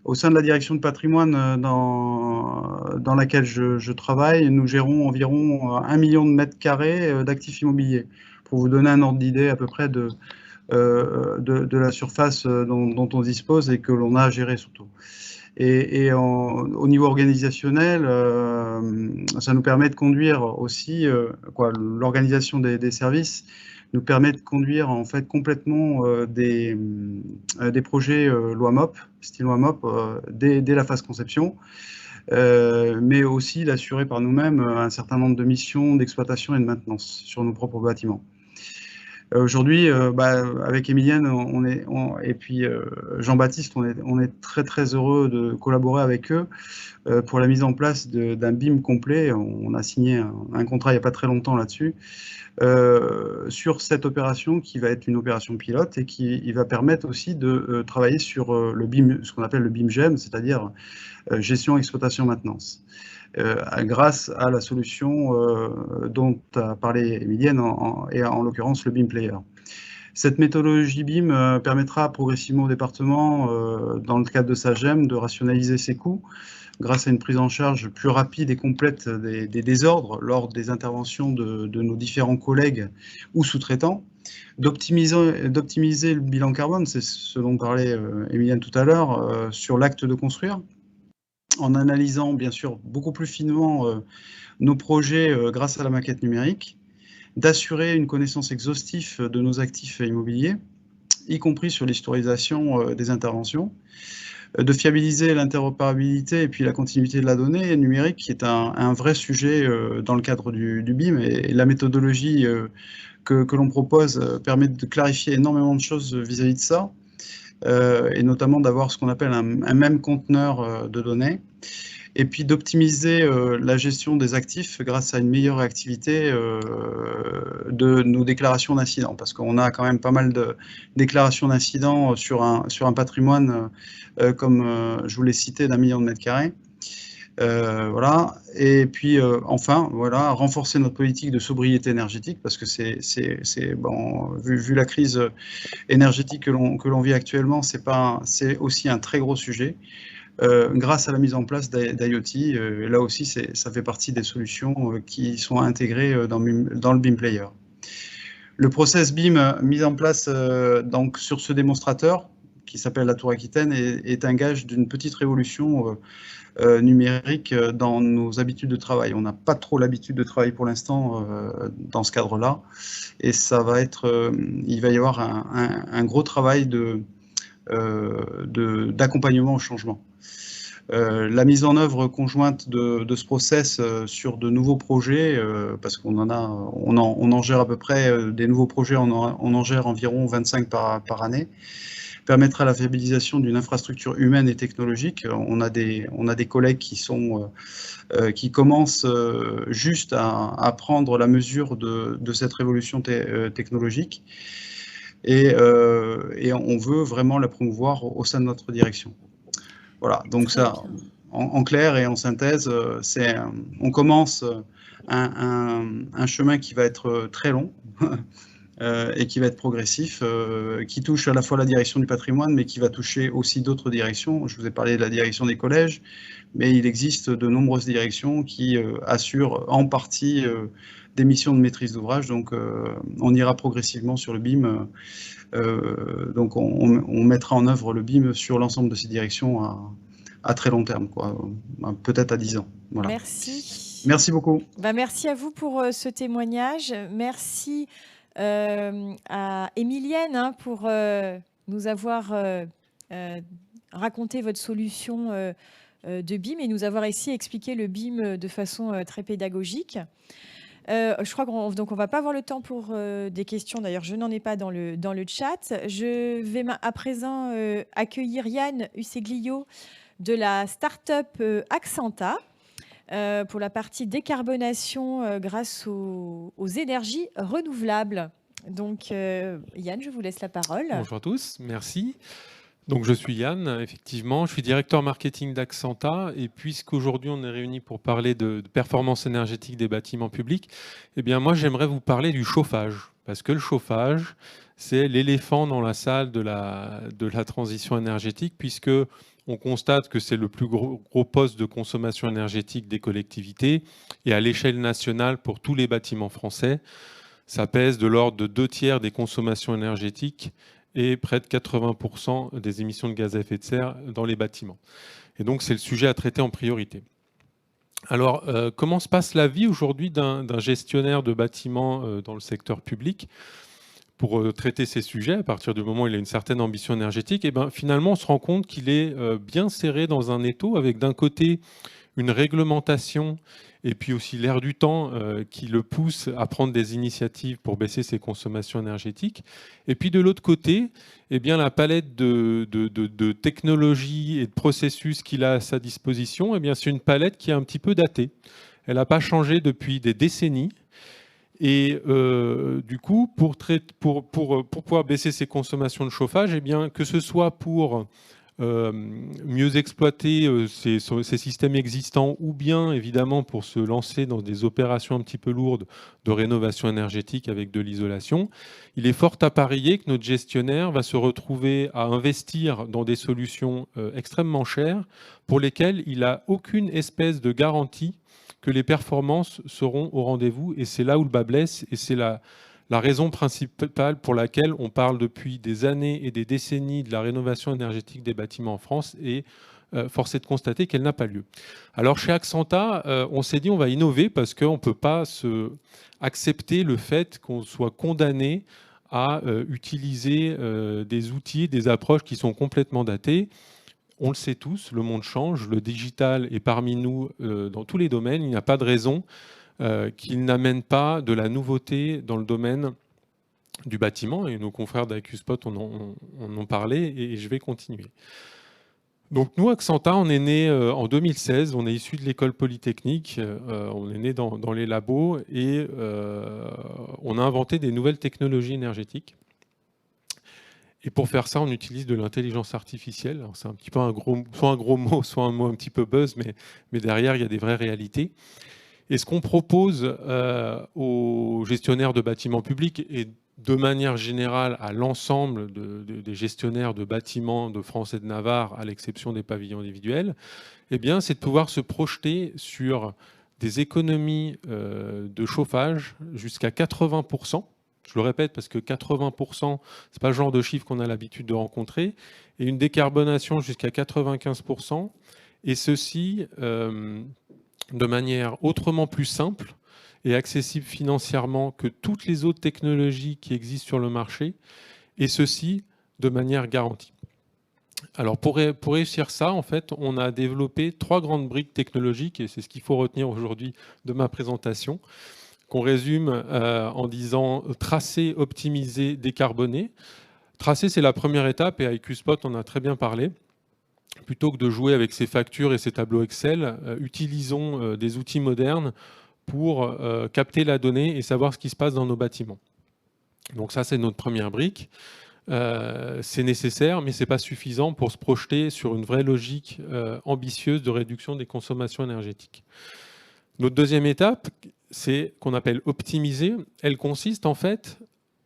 Au sein de la direction de patrimoine dans laquelle je travaille, nous gérons environ 1 million de mètres carrés d'actifs immobiliers, pour vous donner un ordre d'idée à peu près de la surface dont on dispose et que l'on a à gérer surtout. Et au niveau organisationnel, ça nous permet de conduire aussi, l'organisation des services nous permet de conduire en fait complètement des projets loi MOP, style loi MOP, dès la phase conception, mais aussi d'assurer par nous-mêmes un certain nombre de missions d'exploitation et de maintenance sur nos propres bâtiments. Aujourd'hui, avec Émilienne et puis Jean-Baptiste, on est très très heureux de collaborer avec eux pour la mise en place d'un BIM complet. On a signé un contrat il n'y a pas très longtemps là-dessus, sur cette opération qui va être une opération pilote et qui va permettre aussi de travailler sur le BIM, ce qu'on appelle le BIM GEM, c'est-à-dire gestion, exploitation, maintenance. Grâce à la solution dont a parlé Émilienne, et en l'occurrence le BIM Player. Cette méthodologie BIM permettra progressivement au département, dans le cadre de sa GEM, de rationaliser ses coûts grâce à une prise en charge plus rapide et complète des désordres lors des interventions de nos différents collègues ou sous-traitants, d'optimiser le bilan carbone, c'est ce dont parlait Émilienne tout à l'heure, sur l'acte de construire, en analysant bien sûr beaucoup plus finement nos projets grâce à la maquette numérique, d'assurer une connaissance exhaustive de nos actifs immobiliers, y compris sur l'historisation des interventions, de fiabiliser l'interopérabilité et puis la continuité de la donnée numérique, qui est un vrai sujet dans le cadre du BIM, et la méthodologie que l'on propose permet de clarifier énormément de choses vis-à-vis de ça, et notamment d'avoir ce qu'on appelle un même conteneur de données, et puis d'optimiser la gestion des actifs grâce à une meilleure réactivité de nos déclarations d'incidents, parce qu'on a quand même pas mal de déclarations d'incidents sur un patrimoine, comme je vous l'ai cité, d'1 million de mètres carrés. Voilà. Et puis enfin, voilà, renforcer notre politique de sobriété énergétique, parce que vu la crise énergétique que l'on vit actuellement, c'est aussi un très gros sujet. Grâce à la mise en place d'IoT, là aussi ça fait partie des solutions qui sont intégrées dans le BIM Player. Le process BIM mis en place donc, sur ce démonstrateur, qui s'appelle la Tour Aquitaine, est un gage d'une petite révolution numérique dans nos habitudes de travail. On n'a pas trop l'habitude de travailler pour l'instant dans ce cadre-là. Et ça va être, il va y avoir un gros travail d'accompagnement au changement. La mise en œuvre conjointe de ce process sur de nouveaux projets, parce qu'on en gère à peu près des nouveaux projets, on en gère environ 25 par année, permettra la fiabilisation d'une infrastructure humaine et technologique. On a des collègues qui commencent juste à prendre la mesure de cette révolution technologique et on veut vraiment la promouvoir au sein de notre direction. Voilà, donc ça, en clair et en synthèse, on commence un chemin qui va être très long et qui va être progressif, qui touche à la fois la direction du patrimoine, mais qui va toucher aussi d'autres directions. Je vous ai parlé de la direction des collèges, mais il existe de nombreuses directions qui assurent en partie des missions de maîtrise d'ouvrage. Donc, on ira progressivement sur le BIM. Donc, on mettra en œuvre le BIM sur l'ensemble de ces directions à très long terme, peut-être à 10 ans. Voilà. Merci. Merci beaucoup. Merci à vous pour ce témoignage. Merci à Émilienne pour nous avoir raconté votre solution de BIM et nous avoir ici expliqué le BIM de façon très pédagogique. Je crois qu'on ne va pas avoir le temps pour des questions. D'ailleurs, je n'en ai pas dans le chat. Je vais à présent accueillir Yann Usseglio de la start-up Axanta pour la partie décarbonation grâce aux énergies renouvelables. Donc, Yann, je vous laisse la parole. Bonjour à tous, merci. Donc, je suis Yann, effectivement, je suis directeur marketing d'Axanta et puisqu'aujourd'hui on est réunis pour parler de performance énergétique des bâtiments publics, eh bien moi j'aimerais vous parler du chauffage parce que le chauffage c'est l'éléphant dans la salle de la transition énergétique puisque on constate que c'est le plus gros poste de consommation énergétique des collectivités et à l'échelle nationale pour tous les bâtiments français, ça pèse de l'ordre de 2/3 des consommations énergétiques et près de 80% des émissions de gaz à effet de serre dans les bâtiments. Et donc, c'est le sujet à traiter en priorité. Alors, comment se passe la vie aujourd'hui d'un gestionnaire de bâtiments dans le secteur public pour traiter ces sujets, à partir du moment où il a une certaine ambition énergétique? Et bien, finalement, on se rend compte qu'il est bien serré dans un étau, avec d'un côté une réglementation et puis aussi l'air du temps qui le pousse à prendre des initiatives pour baisser ses consommations énergétiques. Et puis de l'autre côté, eh bien, la palette de technologies et de processus qu'il a à sa disposition, eh bien, c'est une palette qui est un petit peu datée. Elle n'a pas changé depuis des décennies. Et du coup, pour pouvoir baisser ses consommations de chauffage, eh bien, que ce soit pour mieux exploiter ces systèmes existants ou bien évidemment pour se lancer dans des opérations un petit peu lourdes de rénovation énergétique avec de l'isolation, il est fort à parier que notre gestionnaire va se retrouver à investir dans des solutions extrêmement chères pour lesquelles il n'a aucune espèce de garantie que les performances seront au rendez-vous. Et c'est là où le bât blesse et c'est la raison principale pour laquelle on parle depuis des années et des décennies de la rénovation énergétique des bâtiments en France et force est de constater qu'elle n'a pas lieu. Alors chez Axanta, on s'est dit on va innover parce qu'on ne peut pas accepter le fait qu'on soit condamné à utiliser des outils, des approches qui sont complètement datées. On le sait tous, le monde change, le digital est parmi nous dans tous les domaines, il n'y a pas de raison qu'il n'amène pas de la nouveauté dans le domaine du bâtiment. Et nos confrères d'AccuSpot en ont parlé et je vais continuer. Donc nous, Axanta, on est né en 2016, on est issu de l'école polytechnique, on est né dans les labos et on a inventé des nouvelles technologies énergétiques. Et pour faire ça, on utilise de l'intelligence artificielle. C'est un petit peu soit un gros mot, soit un mot un petit peu buzz, mais derrière, il y a des vraies réalités. Et ce qu'on propose aux gestionnaires de bâtiments publics et de manière générale à l'ensemble des gestionnaires de bâtiments de France et de Navarre, à l'exception des pavillons individuels, eh bien, c'est de pouvoir se projeter sur des économies de chauffage jusqu'à 80%. Je le répète parce que 80%, ce n'est pas le genre de chiffre qu'on a l'habitude de rencontrer, et une décarbonation jusqu'à 95%, et ceci de manière autrement plus simple et accessible financièrement que toutes les autres technologies qui existent sur le marché, et ceci de manière garantie. Alors pour réussir ça, en fait, on a développé 3 grandes briques technologiques, et c'est ce qu'il faut retenir aujourd'hui de ma présentation, qu'on résume en disant tracer, optimiser, décarboner. Tracer, c'est la première étape, et à IQspot, on a très bien parlé. Plutôt que de jouer avec ces factures et ces tableaux Excel, utilisons des outils modernes pour capter la donnée et savoir ce qui se passe dans nos bâtiments. Donc ça, c'est notre première brique. C'est nécessaire, mais ce n'est pas suffisant pour se projeter sur une vraie logique ambitieuse de réduction des consommations énergétiques. Notre deuxième étape, c'est qu'on appelle optimiser. Elle consiste en fait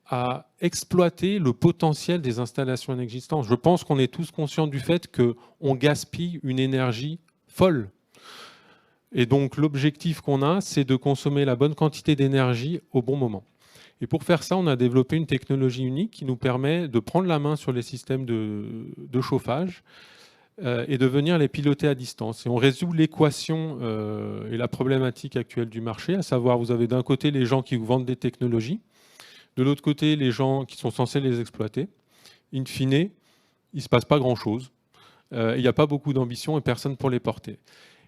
à exploiter le potentiel des installations existantes. Je pense qu'on est tous conscients du fait qu'on gaspille une énergie folle. Et donc l'objectif qu'on a, c'est de consommer la bonne quantité d'énergie au bon moment. Et pour faire ça, on a développé une technologie unique qui nous permet de prendre la main sur les systèmes de chauffage et de venir les piloter à distance. Et on résout l'équation et la problématique actuelle du marché, à savoir, vous avez d'un côté les gens qui vous vendent des technologies, de l'autre côté les gens qui sont censés les exploiter. In fine, il ne se passe pas grand-chose. Il n'y a pas beaucoup d'ambition et personne pour les porter.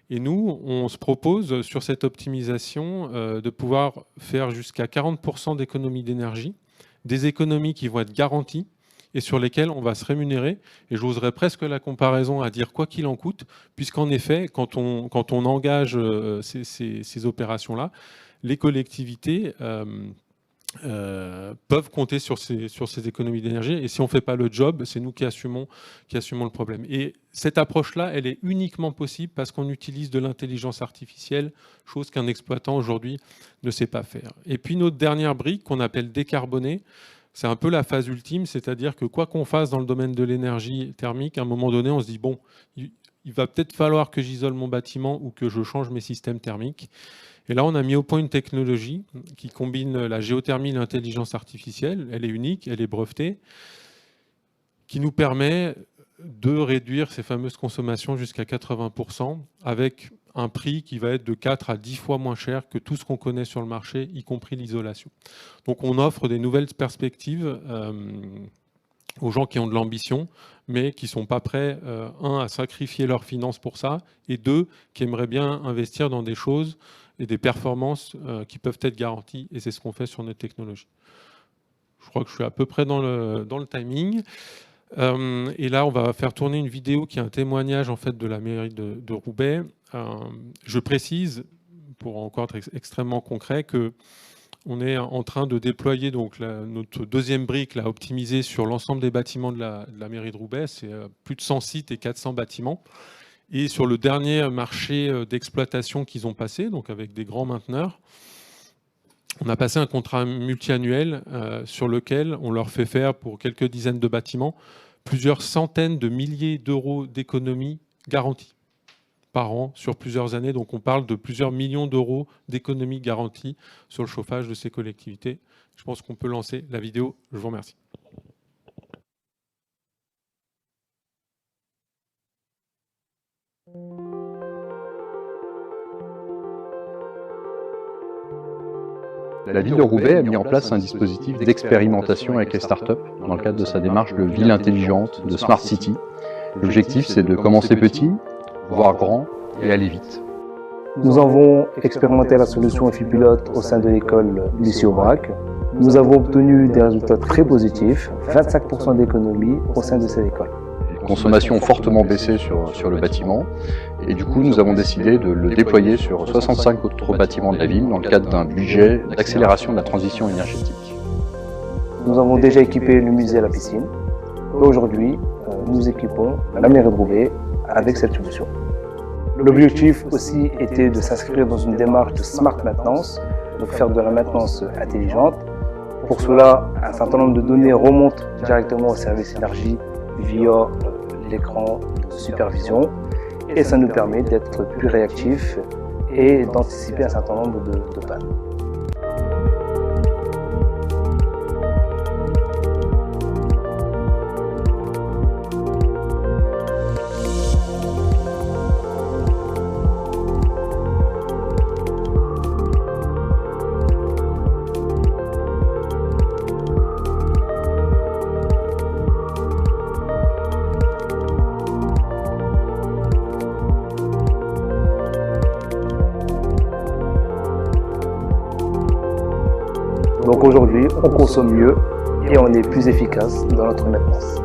Et nous, on se propose sur cette optimisation de pouvoir faire jusqu'à 40% d'économie d'énergie, des économies qui vont être garanties et sur lesquelles on va se rémunérer. Et j'oserais presque la comparaison à dire quoi qu'il en coûte, puisqu'en effet, quand on engage ces opérations-là, les collectivités peuvent compter sur ces économies d'énergie. Et si on ne fait pas le job, c'est nous qui assumons le problème. Et cette approche-là, elle est uniquement possible parce qu'on utilise de l'intelligence artificielle, chose qu'un exploitant aujourd'hui ne sait pas faire. Et puis notre dernière brique, qu'on appelle décarboner, c'est un peu la phase ultime, c'est-à-dire que quoi qu'on fasse dans le domaine de l'énergie thermique, à un moment donné, on se dit, bon, il va peut-être falloir que j'isole mon bâtiment ou que je change mes systèmes thermiques. Et là, on a mis au point une technologie qui combine la géothermie et l'intelligence artificielle. Elle est unique, elle est brevetée, qui nous permet de réduire ces fameuses consommations jusqu'à 80% avec un prix qui va être de 4 à 10 fois moins cher que tout ce qu'on connaît sur le marché, y compris l'isolation. Donc on offre des nouvelles perspectives aux gens qui ont de l'ambition, mais qui ne sont pas prêts, un, à sacrifier leurs finances pour ça, et deux, qui aimeraient bien investir dans des choses et des performances qui peuvent être garanties, et c'est ce qu'on fait sur notre technologie. Je crois que je suis à peu près dans le timing. Et là, on va faire tourner une vidéo qui est un témoignage en fait, de la mairie de Roubaix. Je précise, pour encore être extrêmement concret, qu'on est en train de déployer donc, notre deuxième brique, là, optimisée sur l'ensemble des bâtiments de la mairie de Roubaix. C'est plus de 100 sites et 400 bâtiments. Et sur le dernier marché d'exploitation qu'ils ont passé, donc avec des grands mainteneurs, on a passé un contrat multi-annuel sur lequel on leur fait faire pour quelques dizaines de bâtiments plusieurs centaines de milliers d'euros d'économies garanties par an sur plusieurs années. Donc on parle de plusieurs millions d'euros d'économies garanties sur le chauffage de ces collectivités. Je pense qu'on peut lancer la vidéo. Je vous remercie. La ville de Roubaix a mis en place un dispositif d'expérimentation avec les startups dans le cadre de sa démarche de ville intelligente, de Smart City. L'objectif, c'est de commencer petit, voir grand et aller vite. Nous avons expérimenté la solution EFI Pilote au sein de l'école Lucie Aubrac. Nous avons obtenu des résultats très positifs, 25% d'économie au sein de cette école. Les consommations ont fortement baissé sur le bâtiment et du coup nous avons décidé de le déployer sur 65 autres bâtiments de la ville dans le cadre d'un budget d'accélération de la transition énergétique. Nous avons déjà équipé le musée et la piscine. Aujourd'hui, nous équipons la mairie de Roubaix avec cette solution. L'objectif aussi était de s'inscrire dans une démarche de smart maintenance, donc faire de la maintenance intelligente. Pour cela, un certain nombre de données remontent directement au service énergie via l'écran de supervision et ça nous permet d'être plus réactifs et d'anticiper un certain nombre de pannes. Donc aujourd'hui, on consomme mieux et on est plus efficace dans notre maintenance.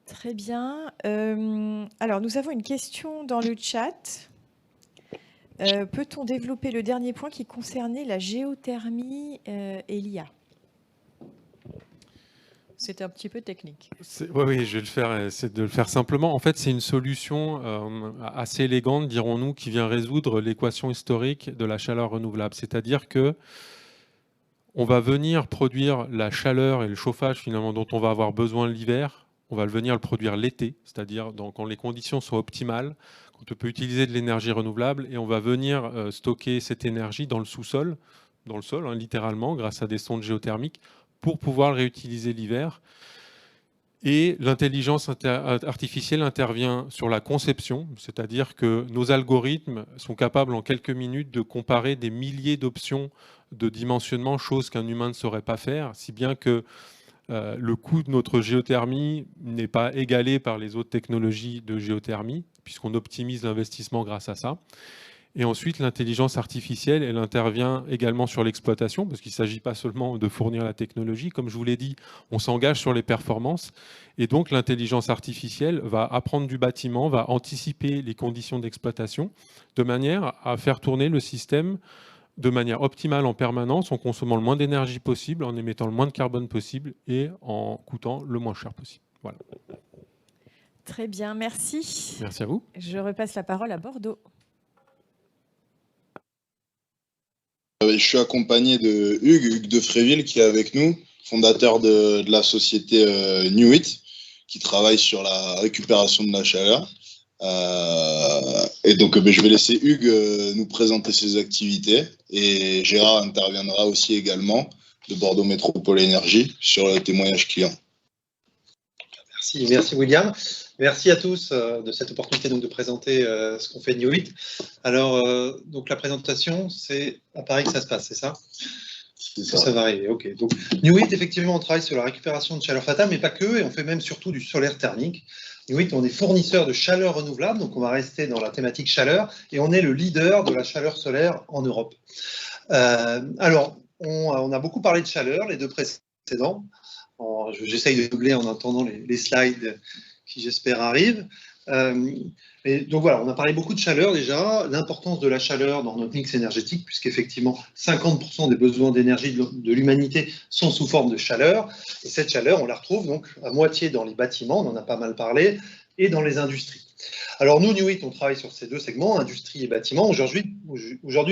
Très bien. Alors, nous avons une question dans le chat. Peut-on développer le dernier point qui concernait la géothermie et l'IA? C'était un petit peu technique. Oui, je vais le faire. C'est de le faire simplement. En fait, c'est une solution assez élégante, dirons-nous, qui vient résoudre l'équation historique de la chaleur renouvelable. C'est-à-dire que on va venir produire la chaleur et le chauffage finalement dont on va avoir besoin l'hiver. On va venir le produire l'été, c'est-à-dire quand les conditions sont optimales, quand on peut utiliser de l'énergie renouvelable, et on va venir stocker cette énergie dans le sous-sol, dans le sol, hein, littéralement, grâce à des sondes géothermiques, pour pouvoir le réutiliser l'hiver. Et l'intelligence artificielle intervient sur la conception, c'est-à-dire que nos algorithmes sont capables en quelques minutes de comparer des milliers d'options de dimensionnement, chose qu'un humain ne saurait pas faire, si bien que le coût de notre géothermie n'est pas égalé par les autres technologies de géothermie, puisqu'on optimise l'investissement grâce à ça. Et ensuite, l'intelligence artificielle, elle intervient également sur l'exploitation, parce qu'il ne s'agit pas seulement de fournir la technologie. Comme je vous l'ai dit, on s'engage sur les performances. Et donc, l'intelligence artificielle va apprendre du bâtiment, va anticiper les conditions d'exploitation, de manière à faire tourner le système de manière optimale en permanence, en consommant le moins d'énergie possible, en émettant le moins de carbone possible et en coûtant le moins cher possible. Voilà. Très bien, merci. Merci à vous. Je repasse la parole à Bordeaux. Je suis accompagné de Hugues de Fréville qui est avec nous, fondateur de la société Newit, qui travaille sur la récupération de la chaleur. Et donc, je vais laisser Hugues nous présenter ses activités et Gérard interviendra aussi également de Bordeaux Métropole Énergie sur le témoignage client. Merci William. Merci à tous de cette opportunité donc, de présenter ce qu'on fait Newit. Alors, donc la présentation, c'est à Paris que ça se passe, c'est ça? Ça va arriver, ok. Donc, Newit, effectivement, on travaille sur la récupération de chaleur fatale, mais pas que, et on fait même surtout du solaire thermique. Newit, on est fournisseur de chaleur renouvelable, donc on va rester dans la thématique chaleur, et on est le leader de la chaleur solaire en Europe. Alors, on a beaucoup parlé de chaleur, les deux précédents. J'essaye de doubler en attendant les slides qui, j'espère, arrivent. Donc voilà, on a parlé beaucoup de chaleur déjà, l'importance de la chaleur dans notre mix énergétique, puisqu'effectivement 50% des besoins d'énergie de l'humanité sont sous forme de chaleur. Et cette chaleur, on la retrouve donc à moitié dans les bâtiments, on en a pas mal parlé, et dans les industries. Alors nous, Newit, on travaille sur ces deux segments, industrie et bâtiment. Aujourd'hui,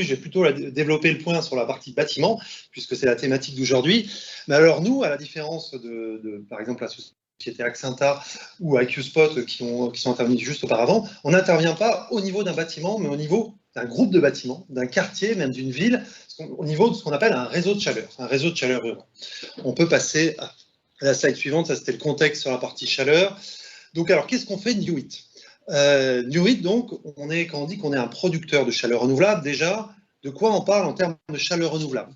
je vais plutôt développer le point sur la partie bâtiment, puisque c'est la thématique d'aujourd'hui. Mais alors nous, à la différence de par exemple, la société Axinta ou IQspot qui sont intervenus juste auparavant, on n'intervient pas au niveau d'un bâtiment, mais au niveau d'un groupe de bâtiments, d'un quartier, même d'une ville, au niveau de ce qu'on appelle un réseau de chaleur urbain. On peut passer à la slide suivante, ça c'était le contexte sur la partie chaleur. Donc alors, qu'est-ce qu'on fait de Newit? Newit, donc, quand on dit qu'on est un producteur de chaleur renouvelable, déjà, de quoi on parle en termes de chaleur renouvelable?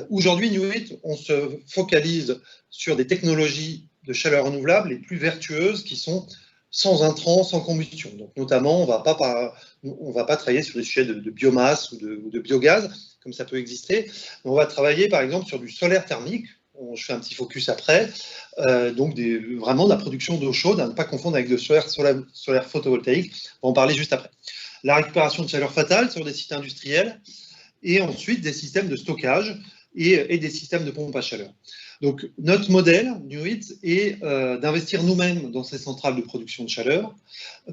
Aujourd'hui, Newit, on se focalise sur des technologies de chaleur renouvelable les plus vertueuses qui sont sans intrants, sans combustion. Donc, notamment, on ne va pas travailler sur des sujets de biomasse ou de biogaz, comme ça peut exister. On va travailler, par exemple, sur du solaire thermique. Je fais un petit focus après. Donc, vraiment de la production d'eau chaude, à ne pas confondre avec de solaire photovoltaïque. On va en parler juste après. La récupération de chaleur fatale sur des sites industriels et ensuite des systèmes de stockage et des systèmes de pompe à chaleur. Donc, notre modèle, Newit, est d'investir nous-mêmes dans ces centrales de production de chaleur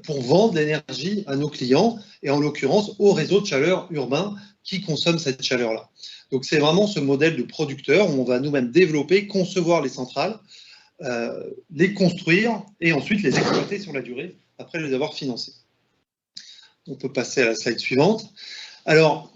pour vendre l'énergie à nos clients et en l'occurrence au réseau de chaleur urbain qui consomme cette chaleur-là. Donc, c'est vraiment ce modèle de producteur où on va nous-mêmes développer, concevoir les centrales, les construire et ensuite les exploiter sur la durée après les avoir financées. On peut passer à la slide suivante. Alors,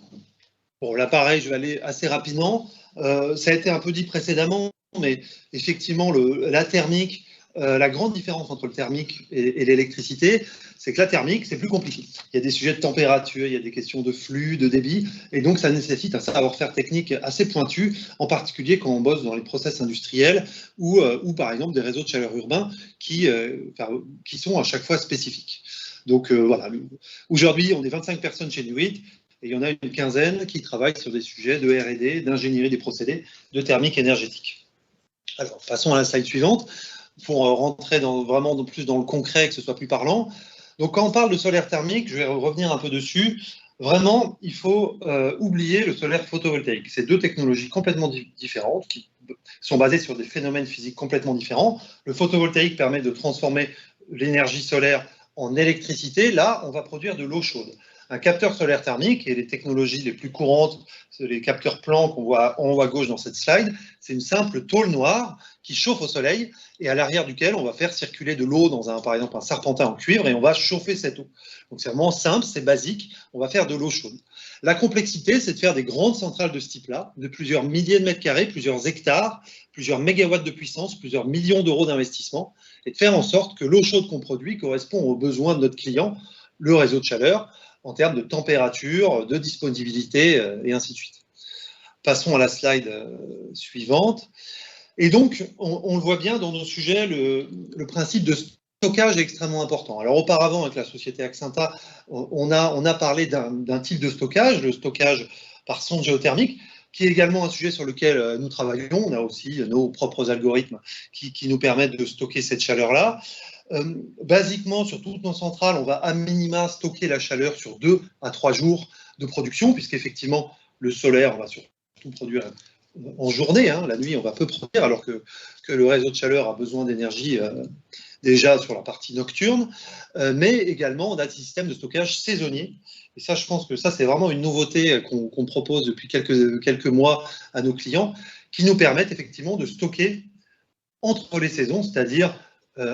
bon, là, pareil, je vais aller assez rapidement. Ça a été un peu dit précédemment, mais effectivement, la thermique la grande différence entre le thermique et l'électricité, c'est que la thermique, c'est plus compliqué. Il y a des sujets de température, il y a des questions de flux, de débit, et donc ça nécessite un savoir-faire technique assez pointu, en particulier quand on bosse dans les process industriels ou par exemple des réseaux de chaleur urbains qui sont à chaque fois spécifiques. Donc voilà, aujourd'hui on est 25 personnes chez Nuit, et il y en a une quinzaine qui travaillent sur des sujets de R&D, d'ingénierie des procédés, de thermique énergétique. Alors passons à la slide suivante, pour rentrer vraiment plus dans le concret, que ce soit plus parlant. Donc quand on parle de solaire thermique, je vais revenir un peu dessus. Vraiment, il faut oublier le solaire photovoltaïque. C'est deux technologies complètement différentes qui sont basées sur des phénomènes physiques complètement différents. Le photovoltaïque permet de transformer l'énergie solaire en électricité. Là, on va produire de l'eau chaude. Un capteur solaire thermique, et les technologies les plus courantes, les capteurs plans qu'on voit en haut à gauche dans cette slide, c'est une simple tôle noire qui chauffe au soleil et à l'arrière duquel on va faire circuler de l'eau dans par exemple un serpentin en cuivre et on va chauffer cette eau. Donc c'est vraiment simple, c'est basique, on va faire de l'eau chaude. La complexité, c'est de faire des grandes centrales de ce type-là, de plusieurs milliers de mètres carrés, plusieurs hectares, plusieurs mégawatts de puissance, plusieurs millions d'euros d'investissement, et de faire en sorte que l'eau chaude qu'on produit correspond aux besoins de notre client, le réseau de chaleur, en termes de température, de disponibilité, et ainsi de suite. Passons à la slide suivante. Et donc, on le voit bien dans nos sujets, le principe de stockage est extrêmement important. Alors auparavant, avec la société Axinta, on a parlé d'un type de stockage, le stockage par sonde géothermique, qui est également un sujet sur lequel nous travaillons. On a aussi nos propres algorithmes qui nous permettent de stocker cette chaleur-là. Basiquement, sur toutes nos centrales, on va à minima stocker la chaleur sur 2 à 3 jours de production, puisqu'effectivement, le solaire, on va surtout produire en journée. Hein. La nuit, on va peu produire, alors que le réseau de chaleur a besoin d'énergie déjà sur la partie nocturne. Mais également, on a des systèmes de stockage saisonniers. Et ça, je pense que ça, c'est vraiment une nouveauté qu'on propose depuis quelques mois à nos clients, qui nous permettent effectivement de stocker entre les saisons, c'est-à-dire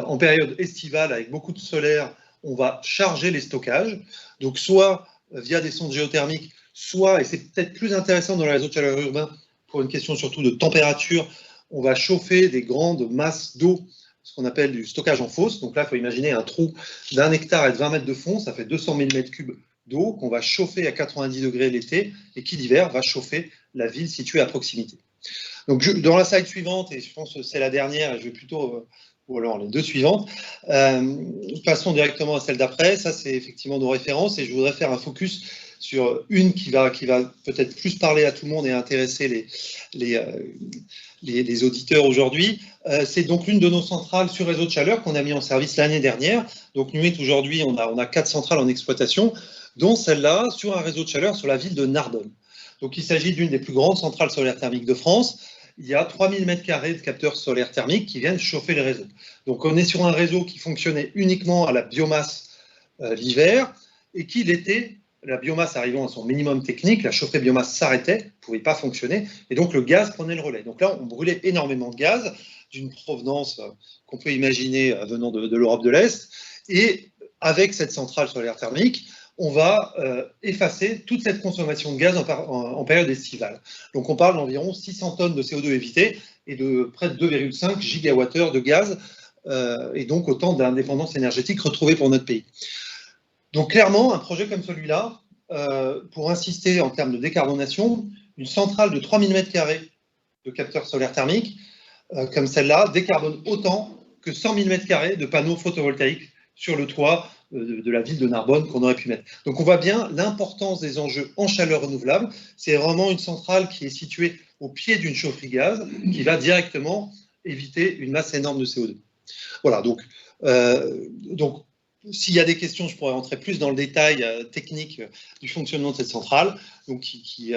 en période estivale, avec beaucoup de solaire, on va charger les stockages, donc soit via des sondes géothermiques, soit, et c'est peut-être plus intéressant dans le réseau de chaleur urbain, pour une question surtout de température, on va chauffer des grandes masses d'eau, ce qu'on appelle du stockage en fosse. Donc là, il faut imaginer un trou d'1 hectare et de 20 mètres de fond, ça fait 200 000 mètres cubes d'eau qu'on va chauffer à 90 degrés l'été, et qui l'hiver va chauffer la ville située à proximité. Donc dans la slide suivante, et je pense que c'est la dernière, et je vais plutôt... ou alors les deux suivantes. Passons directement à celle d'après. Ça, c'est effectivement nos références, et je voudrais faire un focus sur une qui va peut-être plus parler à tout le monde et intéresser les auditeurs aujourd'hui. C'est donc l'une de nos centrales sur réseau de chaleur qu'on a mis en service l'année dernière. Donc Nuit, aujourd'hui, on a 4 centrales en exploitation, dont celle-là sur un réseau de chaleur sur la ville de Narbonne. Donc il s'agit d'une des plus grandes centrales solaires thermiques de France. Il y a 3000 m² de capteurs solaires thermiques qui viennent chauffer les réseaux. Donc on est sur un réseau qui fonctionnait uniquement à la biomasse l'hiver, et qui l'été, la biomasse arrivant à son minimum technique, la chaufferie biomasse s'arrêtait, ne pouvait pas fonctionner, et donc le gaz prenait le relais. Donc là, on brûlait énormément de gaz, d'une provenance qu'on peut imaginer venant de l'Europe de l'Est, et avec cette centrale solaire thermique, on va effacer toute cette consommation de gaz en période estivale. Donc on parle d'environ 600 tonnes de CO2 évitées et de près de 2,5 gigawattheures de gaz, et donc autant d'indépendance énergétique retrouvée pour notre pays. Donc clairement, un projet comme celui-là, pour insister en termes de décarbonation, une centrale de 3000 m² de capteurs solaires thermiques, comme celle-là, décarbone autant que 100 000 m² de panneaux photovoltaïques sur le toit de la ville de Narbonne qu'on aurait pu mettre. Donc on voit bien l'importance des enjeux en chaleur renouvelable. C'est vraiment une centrale qui est située au pied d'une chaufferie gaz, qui va directement éviter une masse énorme de CO2. Voilà, donc s'il y a des questions, je pourrais rentrer plus dans le détail technique du fonctionnement de cette centrale, donc qui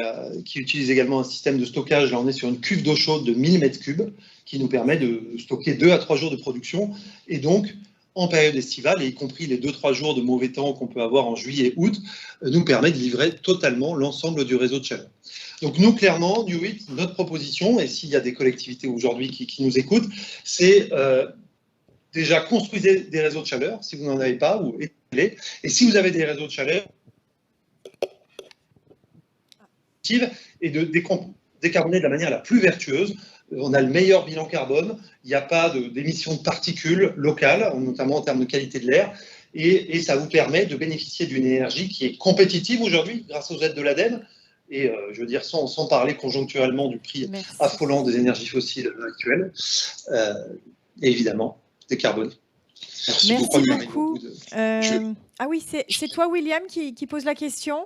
utilise également un système de stockage. Là, on est sur une cuve d'eau chaude de 1000 m3 qui nous permet de stocker 2 à 3 jours de production, et donc en période estivale, et y compris les 2-3 jours de mauvais temps qu'on peut avoir en juillet et août, nous permet de livrer totalement l'ensemble du réseau de chaleur. Donc nous, clairement, Nuit, notre proposition, et s'il y a des collectivités aujourd'hui qui nous écoutent, c'est déjà construisez des réseaux de chaleur, si vous n'en avez pas, ou étalez, et si vous avez des réseaux de chaleur, et de décarboner de la manière la plus vertueuse. On a le meilleur bilan carbone, il n'y a pas d'émissions de particules locales, notamment en termes de qualité de l'air, et ça vous permet de bénéficier d'une énergie qui est compétitive aujourd'hui grâce aux aides de l'ADEME, et je veux dire sans parler conjoncturellement du prix affolant des énergies fossiles actuelles, et évidemment décarboner. Merci beaucoup. Ah oui, c'est toi William qui pose la question?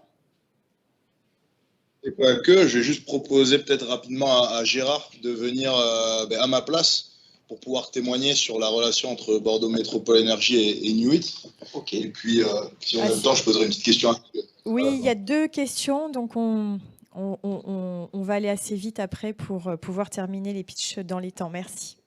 Et pas que, je vais juste proposer peut-être rapidement à Gérard de venir à ma place pour pouvoir témoigner sur la relation entre Bordeaux Métropole Énergie et Newit. Ok. Et puis, si on a le temps, je poserai une petite question. Oui, il y a 2 questions, donc on va aller assez vite après pour pouvoir terminer les pitchs dans les temps. Merci.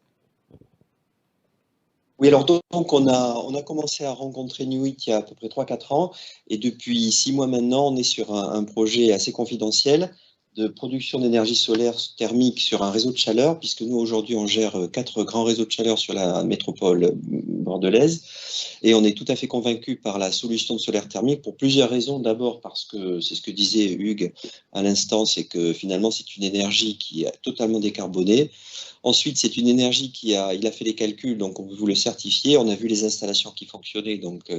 Oui, alors donc on a commencé à rencontrer Newit il y a à peu près 3-4 ans, et depuis 6 mois maintenant, on est sur un projet assez confidentiel de production d'énergie solaire thermique sur un réseau de chaleur, puisque nous aujourd'hui on gère 4 grands réseaux de chaleur sur la métropole bordelaise, et on est tout à fait convaincu par la solution de solaire thermique pour plusieurs raisons. D'abord parce que c'est ce que disait Hugues à l'instant, c'est que finalement c'est une énergie qui est totalement décarbonée. Ensuite, c'est une énergie il a fait les calculs, donc on peut vous le certifier. On a vu les installations qui fonctionnaient. Donc,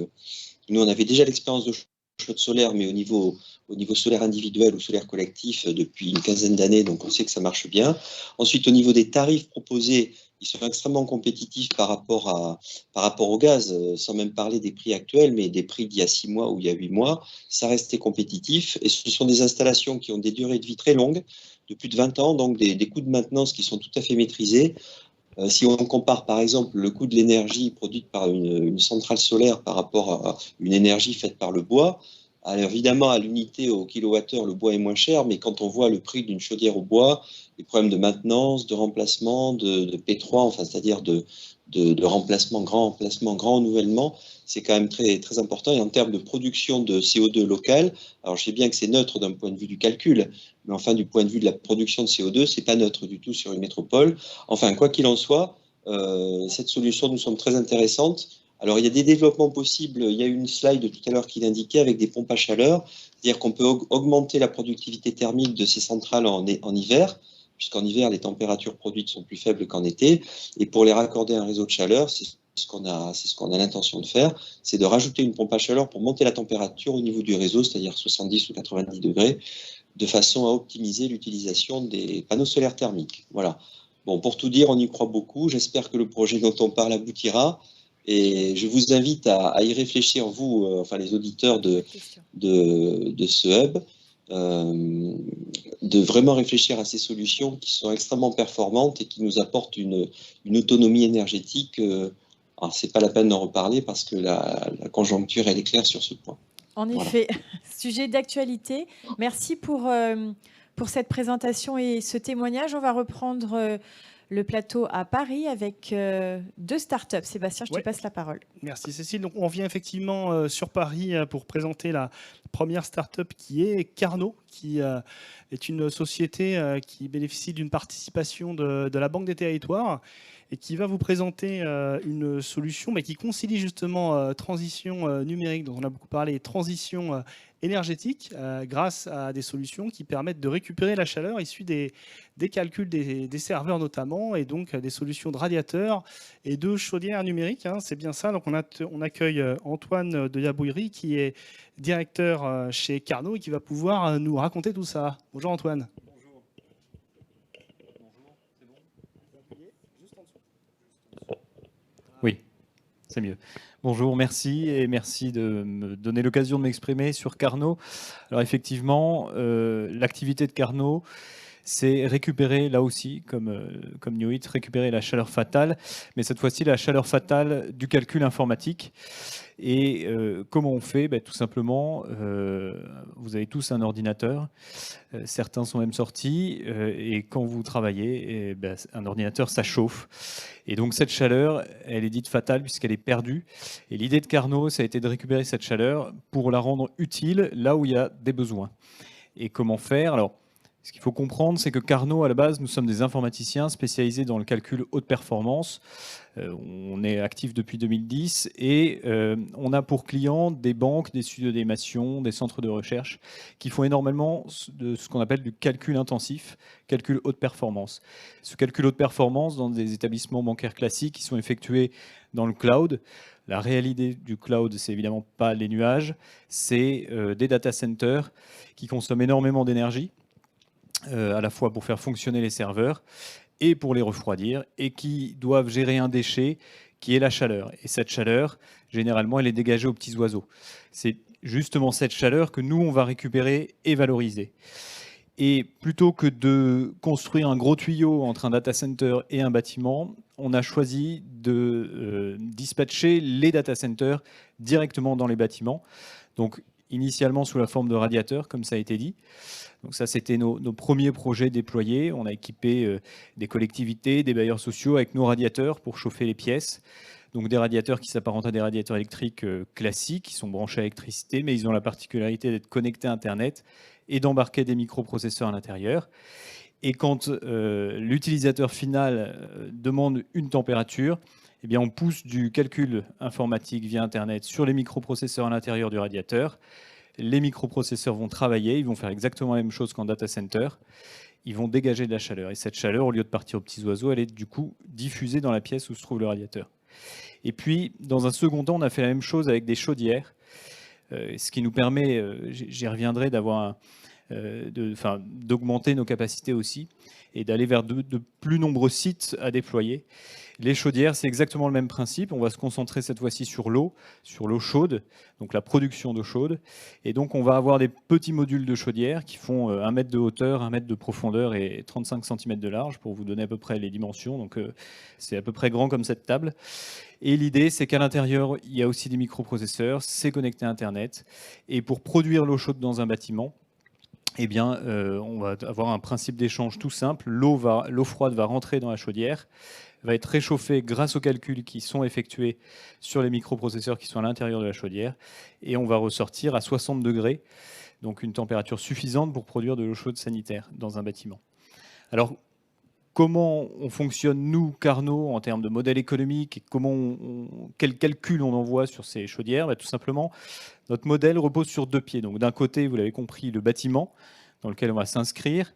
nous, on avait déjà l'expérience de flotte solaire, mais au niveau solaire individuel ou solaire collectif depuis une quinzaine d'années, donc on sait que ça marche bien. Ensuite, au niveau des tarifs proposés, ils sont extrêmement compétitifs par rapport au gaz, sans même parler des prix actuels, mais des prix d'il y a 6 mois ou il y a 8 mois, ça restait compétitif. Et ce sont des installations qui ont des durées de vie très longues, de plus de 20 ans, donc des coûts de maintenance qui sont tout à fait maîtrisés. Si on compare par exemple le coût de l'énergie produite par une centrale solaire par rapport à une énergie faite par le bois, alors évidemment à l'unité au kilowattheure, le bois est moins cher, mais quand on voit le prix d'une chaudière au bois, les problèmes de maintenance, de remplacement, de P3, enfin c'est-à-dire de remplacement, grand renouvellement, c'est quand même très, très important. Et en termes de production de CO2 local, alors je sais bien que c'est neutre d'un point de vue du calcul, mais enfin du point de vue de la production de CO2, c'est pas neutre du tout sur une métropole. Enfin, quoi qu'il en soit, cette solution nous semble très intéressante. Alors, il y a des développements possibles. Il y a une slide tout à l'heure qui l'indiquait avec des pompes à chaleur, c'est-à-dire qu'on peut augmenter la productivité thermique de ces centrales en hiver, puisqu'en hiver, les températures produites sont plus faibles qu'en été. Et pour les raccorder à un réseau de chaleur, c'est ce qu'on a l'intention de faire, c'est de rajouter une pompe à chaleur pour monter la température au niveau du réseau, c'est-à-dire 70 ou 90 degrés, de façon à optimiser l'utilisation des panneaux solaires thermiques. Voilà. Bon, pour tout dire, on y croit beaucoup. J'espère que le projet dont on parle aboutira. Et je vous invite à y réfléchir, vous, enfin les auditeurs de ce hub, de vraiment réfléchir à ces solutions qui sont extrêmement performantes et qui nous apportent une autonomie énergétique. Alors, c'est pas la peine d'en reparler parce que la conjoncture, elle est claire sur ce point. En effet, sujet d'actualité. Merci pour cette présentation et ce témoignage. On va reprendre le plateau à Paris avec 2 startups. Sébastien, je te passe la parole. Merci Cécile. Donc, on vient effectivement sur Paris pour présenter la première startup qui est Carnot, qui est une société qui bénéficie d'une participation de la Banque des Territoires et qui va vous présenter une solution mais qui concilie justement transition numérique, dont on a beaucoup parlé, et transition énergétique, grâce à des solutions qui permettent de récupérer la chaleur issue des calculs des serveurs notamment, et donc des solutions de radiateurs et de chaudières numériques. Hein, c'est bien ça. Donc on accueille Antoine de Yabouiri, qui est directeur chez Carnot et qui va pouvoir nous raconter tout ça. Bonjour Antoine. Oui, c'est mieux. Bonjour, merci et merci de me donner l'occasion de m'exprimer sur Carnot. Alors effectivement, l'activité de Carnot, c'est récupérer, là aussi, comme Newit, récupérer la chaleur fatale, mais cette fois-ci la chaleur fatale du calcul informatique. Et comment on fait? Tout simplement, vous avez tous un ordinateur, certains sont même sortis, et quand vous travaillez, un ordinateur, ça chauffe. Et donc cette chaleur, elle est dite fatale puisqu'elle est perdue. Et l'idée de Carnot, ça a été de récupérer cette chaleur pour la rendre utile là où il y a des besoins. Et comment faire? Alors, Ce qu'il faut comprendre, c'est que Carnot, à la base, nous sommes des informaticiens spécialisés dans le calcul haute performance. On est actif depuis 2010 et on a pour clients des banques, des studios d'animation, des centres de recherche qui font énormément de ce qu'on appelle du calcul intensif, calcul haute performance. Ce calcul haute performance dans des établissements bancaires classiques qui sont effectués dans le cloud. La réalité du cloud, c'est évidemment pas les nuages, c'est des data centers qui consomment énormément d'énergie. À la fois pour faire fonctionner les serveurs et pour les refroidir, et qui doivent gérer un déchet qui est la chaleur. Et cette chaleur, généralement, elle est dégagée aux petits oiseaux. C'est justement cette chaleur que nous, on va récupérer et valoriser. Et plutôt que de construire un gros tuyau entre un data center et un bâtiment, on a choisi de dispatcher les data centers directement dans les bâtiments. Donc, initialement sous la forme de radiateurs, comme ça a été dit. Donc ça, c'était nos premiers projets déployés. On a équipé des collectivités, des bailleurs sociaux avec nos radiateurs pour chauffer les pièces. Donc des radiateurs qui s'apparentent à des radiateurs électriques classiques, qui sont branchés à l'électricité, mais ils ont la particularité d'être connectés à Internet et d'embarquer des microprocesseurs à l'intérieur. Et quand l'utilisateur final demande une température, eh bien, on pousse du calcul informatique via Internet sur les microprocesseurs à l'intérieur du radiateur. Les microprocesseurs vont travailler, ils vont faire exactement la même chose qu'en data center. Ils vont dégager de la chaleur. Et cette chaleur, au lieu de partir aux petits oiseaux, elle est du coup diffusée dans la pièce où se trouve le radiateur. Et puis, dans un second temps, on a fait la même chose avec des chaudières, ce qui nous permet, j'y reviendrai, d'augmenter nos capacités aussi et d'aller vers de plus nombreux sites à déployer. Les chaudières, c'est exactement le même principe. On va se concentrer cette fois-ci sur l'eau chaude, donc la production d'eau chaude. Et donc, on va avoir des petits modules de chaudière qui font 1 mètre de hauteur, 1 mètre de profondeur et 35 cm de large, pour vous donner à peu près les dimensions. Donc, c'est à peu près grand comme cette table. Et l'idée, c'est qu'à l'intérieur, il y a aussi des microprocesseurs, c'est connecté à Internet. Et pour produire l'eau chaude dans un bâtiment, eh bien, on va avoir un principe d'échange tout simple. L'eau froide va rentrer dans la chaudière, va être réchauffée grâce aux calculs qui sont effectués sur les microprocesseurs qui sont à l'intérieur de la chaudière, et on va ressortir à 60 degrés, donc une température suffisante pour produire de l'eau chaude sanitaire dans un bâtiment. Alors, comment on fonctionne, nous, Carnot, en termes de modèle économique, et quel calcul on envoie sur ces chaudières? Tout simplement, notre modèle repose sur 2 pieds. Donc, d'un côté, vous l'avez compris, le bâtiment dans lequel on va s'inscrire.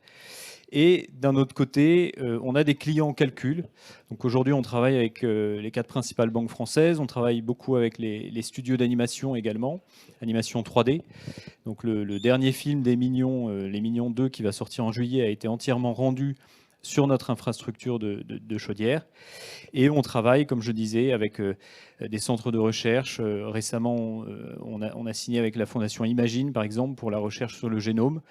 Et d'un autre côté, on a des clients calcul. Donc aujourd'hui, on travaille avec les 4 principales banques françaises. On travaille beaucoup avec les studios d'animation également, animation 3D. Donc le dernier film des Mignons, Les Mignons 2, qui va sortir en juillet, a été entièrement rendu sur notre infrastructure de chaudière. Et on travaille, comme je disais, avec des centres de recherche. Récemment, on a signé avec la Fondation Imagine, par exemple, pour la recherche sur le génome.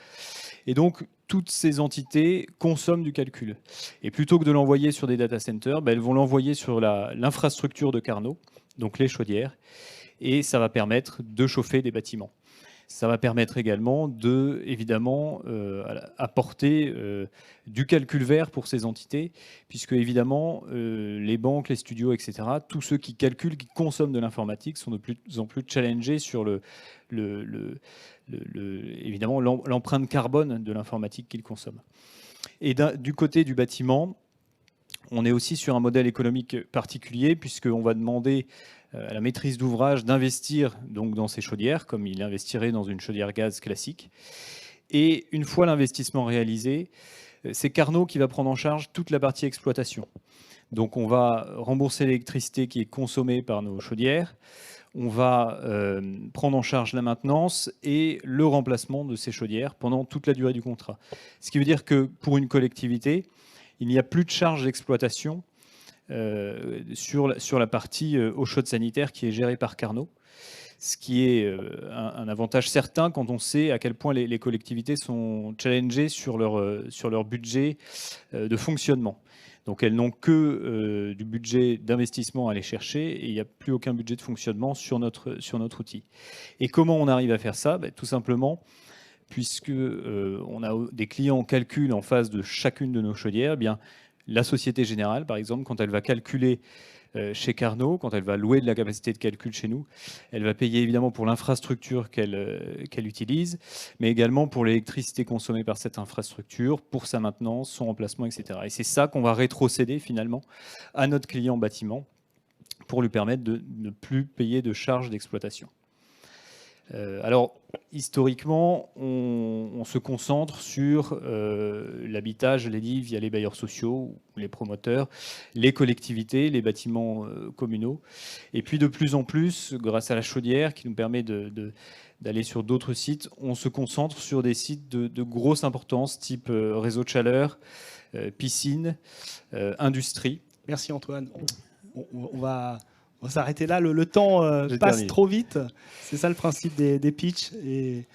Et donc, toutes ces entités consomment du calcul. Et plutôt que de l'envoyer sur des data centers, elles vont l'envoyer sur l'infrastructure de Carnot, donc les chaudières, et ça va permettre de chauffer des bâtiments. Ça va permettre également de, évidemment, apporter du calcul vert pour ces entités, puisque, évidemment, les banques, les studios, etc., tous ceux qui calculent, qui consomment de l'informatique sont de plus en plus challengés sur évidemment l'empreinte carbone de l'informatique qu'ils consomment. Et du côté du bâtiment, on est aussi sur un modèle économique particulier, puisqu'on va demander à la maîtrise d'ouvrage d'investir donc dans ces chaudières, comme il investirait dans une chaudière gaz classique. Et une fois l'investissement réalisé, c'est Carnot qui va prendre en charge toute la partie exploitation. Donc on va rembourser l'électricité qui est consommée par nos chaudières, on va prendre en charge la maintenance et le remplacement de ces chaudières pendant toute la durée du contrat. Ce qui veut dire que pour une collectivité, il n'y a plus de charge d'exploitation sur la partie eau chaude sanitaire qui est gérée par Carnot, ce qui est un avantage certain quand on sait à quel point les collectivités sont challengées sur leur budget de fonctionnement. Donc elles n'ont que du budget d'investissement à aller chercher et il n'y a plus aucun budget de fonctionnement sur notre outil. Et comment on arrive à faire ça? Tout simplement, puisque on a des clients en calcul en face de chacune de nos chaudières, eh bien, La Société Générale, par exemple, quand elle va calculer chez Carnot, quand elle va louer de la capacité de calcul chez nous, elle va payer évidemment pour l'infrastructure qu'elle utilise, mais également pour l'électricité consommée par cette infrastructure, pour sa maintenance, son remplacement, etc. Et c'est ça qu'on va rétrocéder finalement à notre client bâtiment pour lui permettre de ne plus payer de charges d'exploitation. Alors, historiquement, on se concentre sur l'habitat, je l'ai dit, via les bailleurs sociaux, les promoteurs, les collectivités, les bâtiments communaux. Et puis, de plus en plus, grâce à la chaudière qui nous permet d'aller sur d'autres sites, on se concentre sur des sites de grosse importance, type réseau de chaleur, piscine, industrie. Merci Antoine. On va s'arrêter là. Le temps passe trop vite. C'est ça le principe des pitchs. Et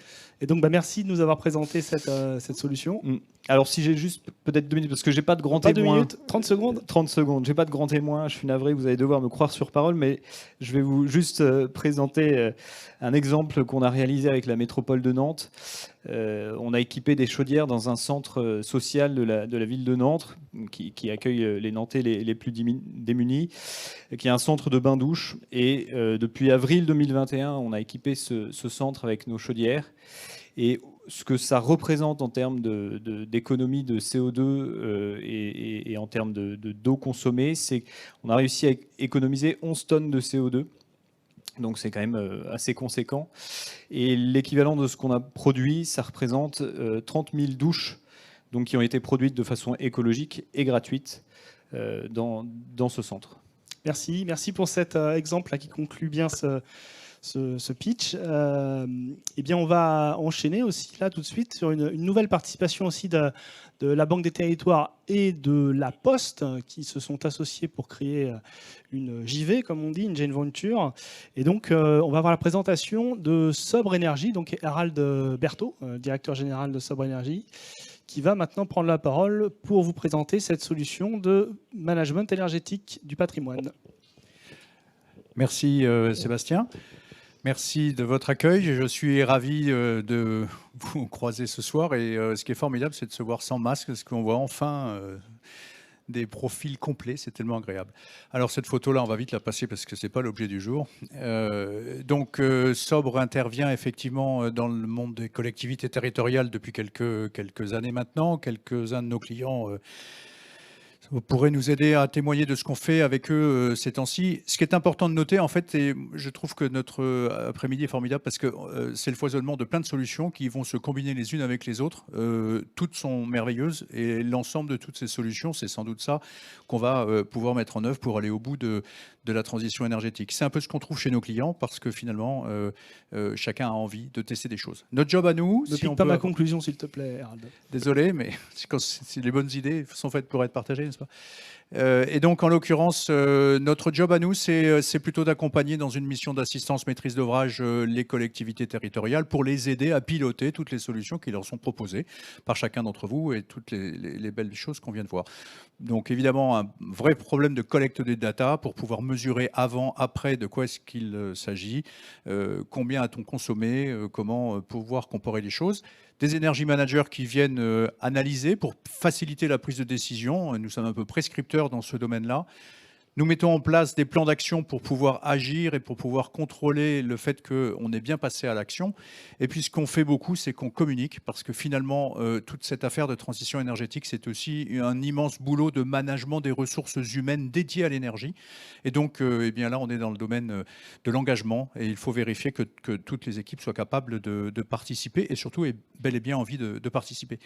donc, merci de nous avoir présenté cette solution. Alors, si j'ai juste peut-être 2 minutes, parce que j'ai pas de grand témoin. 2 minutes, 30 secondes. 30 secondes. J'ai pas de grand témoin. Je suis navré. Vous allez devoir me croire sur parole, mais je vais vous juste présenter un exemple qu'on a réalisé avec la métropole de Nantes. On a équipé des chaudières dans un centre social de la ville de Nantes, qui accueille les Nantais les plus démunis, qui est un centre de bain-douche. Et depuis avril 2021, on a équipé ce centre avec nos chaudières. Et ce que ça représente en termes d'économie de CO2 et en termes d'eau consommée, c'est qu'on a réussi à économiser 11 tonnes de CO2. Donc c'est quand même assez conséquent. Et l'équivalent de ce qu'on a produit, ça représente 30 000 douches donc, qui ont été produites de façon écologique et gratuite dans ce centre. Merci pour cet exemple là, qui conclut bien ce pitch. Eh bien, on va enchaîner aussi là tout de suite sur une nouvelle participation aussi de la Banque des Territoires et de la Poste qui se sont associés pour créer une JV, comme on dit, une joint venture. Et donc, on va avoir la présentation de Sobre Énergie, donc Harald Berthaud, directeur général de Sobre Énergie, qui va maintenant prendre la parole pour vous présenter cette solution de management énergétique du patrimoine. Merci Sébastien. Merci de votre accueil. Je suis ravi de vous croiser ce soir. Et ce qui est formidable, c'est de se voir sans masque, parce qu'on voit enfin des profils complets. C'est tellement agréable. Alors cette photo-là, on va vite la passer parce que ce n'est pas l'objet du jour. Donc Sobre intervient effectivement dans le monde des collectivités territoriales depuis quelques années maintenant. Quelques-uns de nos clients vous pourrez nous aider à témoigner de ce qu'on fait avec eux ces temps-ci. Ce qui est important de noter, en fait, et je trouve que notre après-midi est formidable parce que c'est le foisonnement de plein de solutions qui vont se combiner les unes avec les autres. Toutes sont merveilleuses et l'ensemble de toutes ces solutions, c'est sans doute ça qu'on va pouvoir mettre en œuvre pour aller au bout de la transition énergétique. C'est un peu ce qu'on trouve chez nos clients parce que finalement, chacun a envie de tester des choses. Notre job à nous... Ne pique pas ma conclusion, s'il te plaît, Harald. Désolé, mais les bonnes idées sont faites pour être partagées, n'est-ce pas ? Et donc, en l'occurrence, notre job à nous, c'est plutôt d'accompagner dans une mission d'assistance maîtrise d'ouvrage les collectivités territoriales pour les aider à piloter toutes les solutions qui leur sont proposées par chacun d'entre vous et toutes les belles choses qu'on vient de voir. Donc, évidemment, un vrai problème de collecte des data pour pouvoir mesurer avant, après de quoi est-ce qu'il s'agit, combien a-t-on consommé, comment pouvoir comparer les choses. Des énergie managers qui viennent analyser pour faciliter la prise de décision. Nous sommes un peu prescripteurs dans ce domaine-là. Nous mettons en place des plans d'action pour pouvoir agir et pour pouvoir contrôler le fait qu'on est bien passé à l'action. Et puis ce qu'on fait beaucoup, c'est qu'on communique parce que finalement, toute cette affaire de transition énergétique, c'est aussi un immense boulot de management des ressources humaines dédiées à l'énergie. Et donc, eh bien là, on est dans le domaine de l'engagement et il faut vérifier que toutes les équipes soient capables de participer et surtout aient bel et bien envie de participer.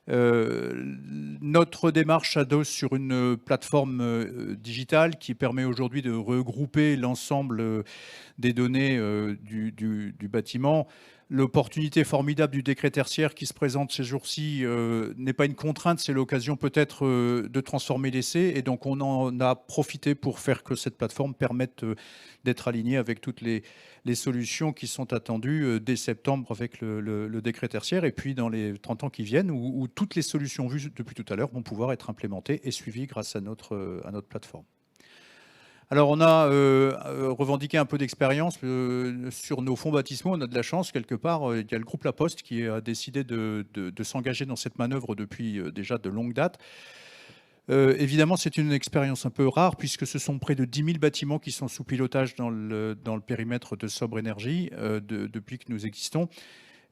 Notre démarche s'adosse sur une plateforme digitale qui permet aujourd'hui de regrouper l'ensemble des données du bâtiment. L'opportunité formidable du décret tertiaire qui se présente ces jours-ci n'est pas une contrainte, c'est l'occasion peut-être de transformer l'essai. Et donc on en a profité pour faire que cette plateforme permette d'être alignée avec toutes les solutions qui sont attendues dès septembre avec le décret tertiaire. Et puis dans les 30 ans qui viennent, où toutes les solutions vues depuis tout à l'heure vont pouvoir être implémentées et suivies grâce à notre plateforme. Alors, on a revendiqué un peu d'expérience sur nos fonds baptismaux. On a de la chance, quelque part. Il y a le groupe La Poste qui a décidé de s'engager dans cette manœuvre depuis déjà de longue date. Évidemment, c'est une expérience un peu rare puisque ce sont près de 10 000 bâtiments qui sont sous pilotage dans le périmètre de Sobre Énergie depuis que nous existons.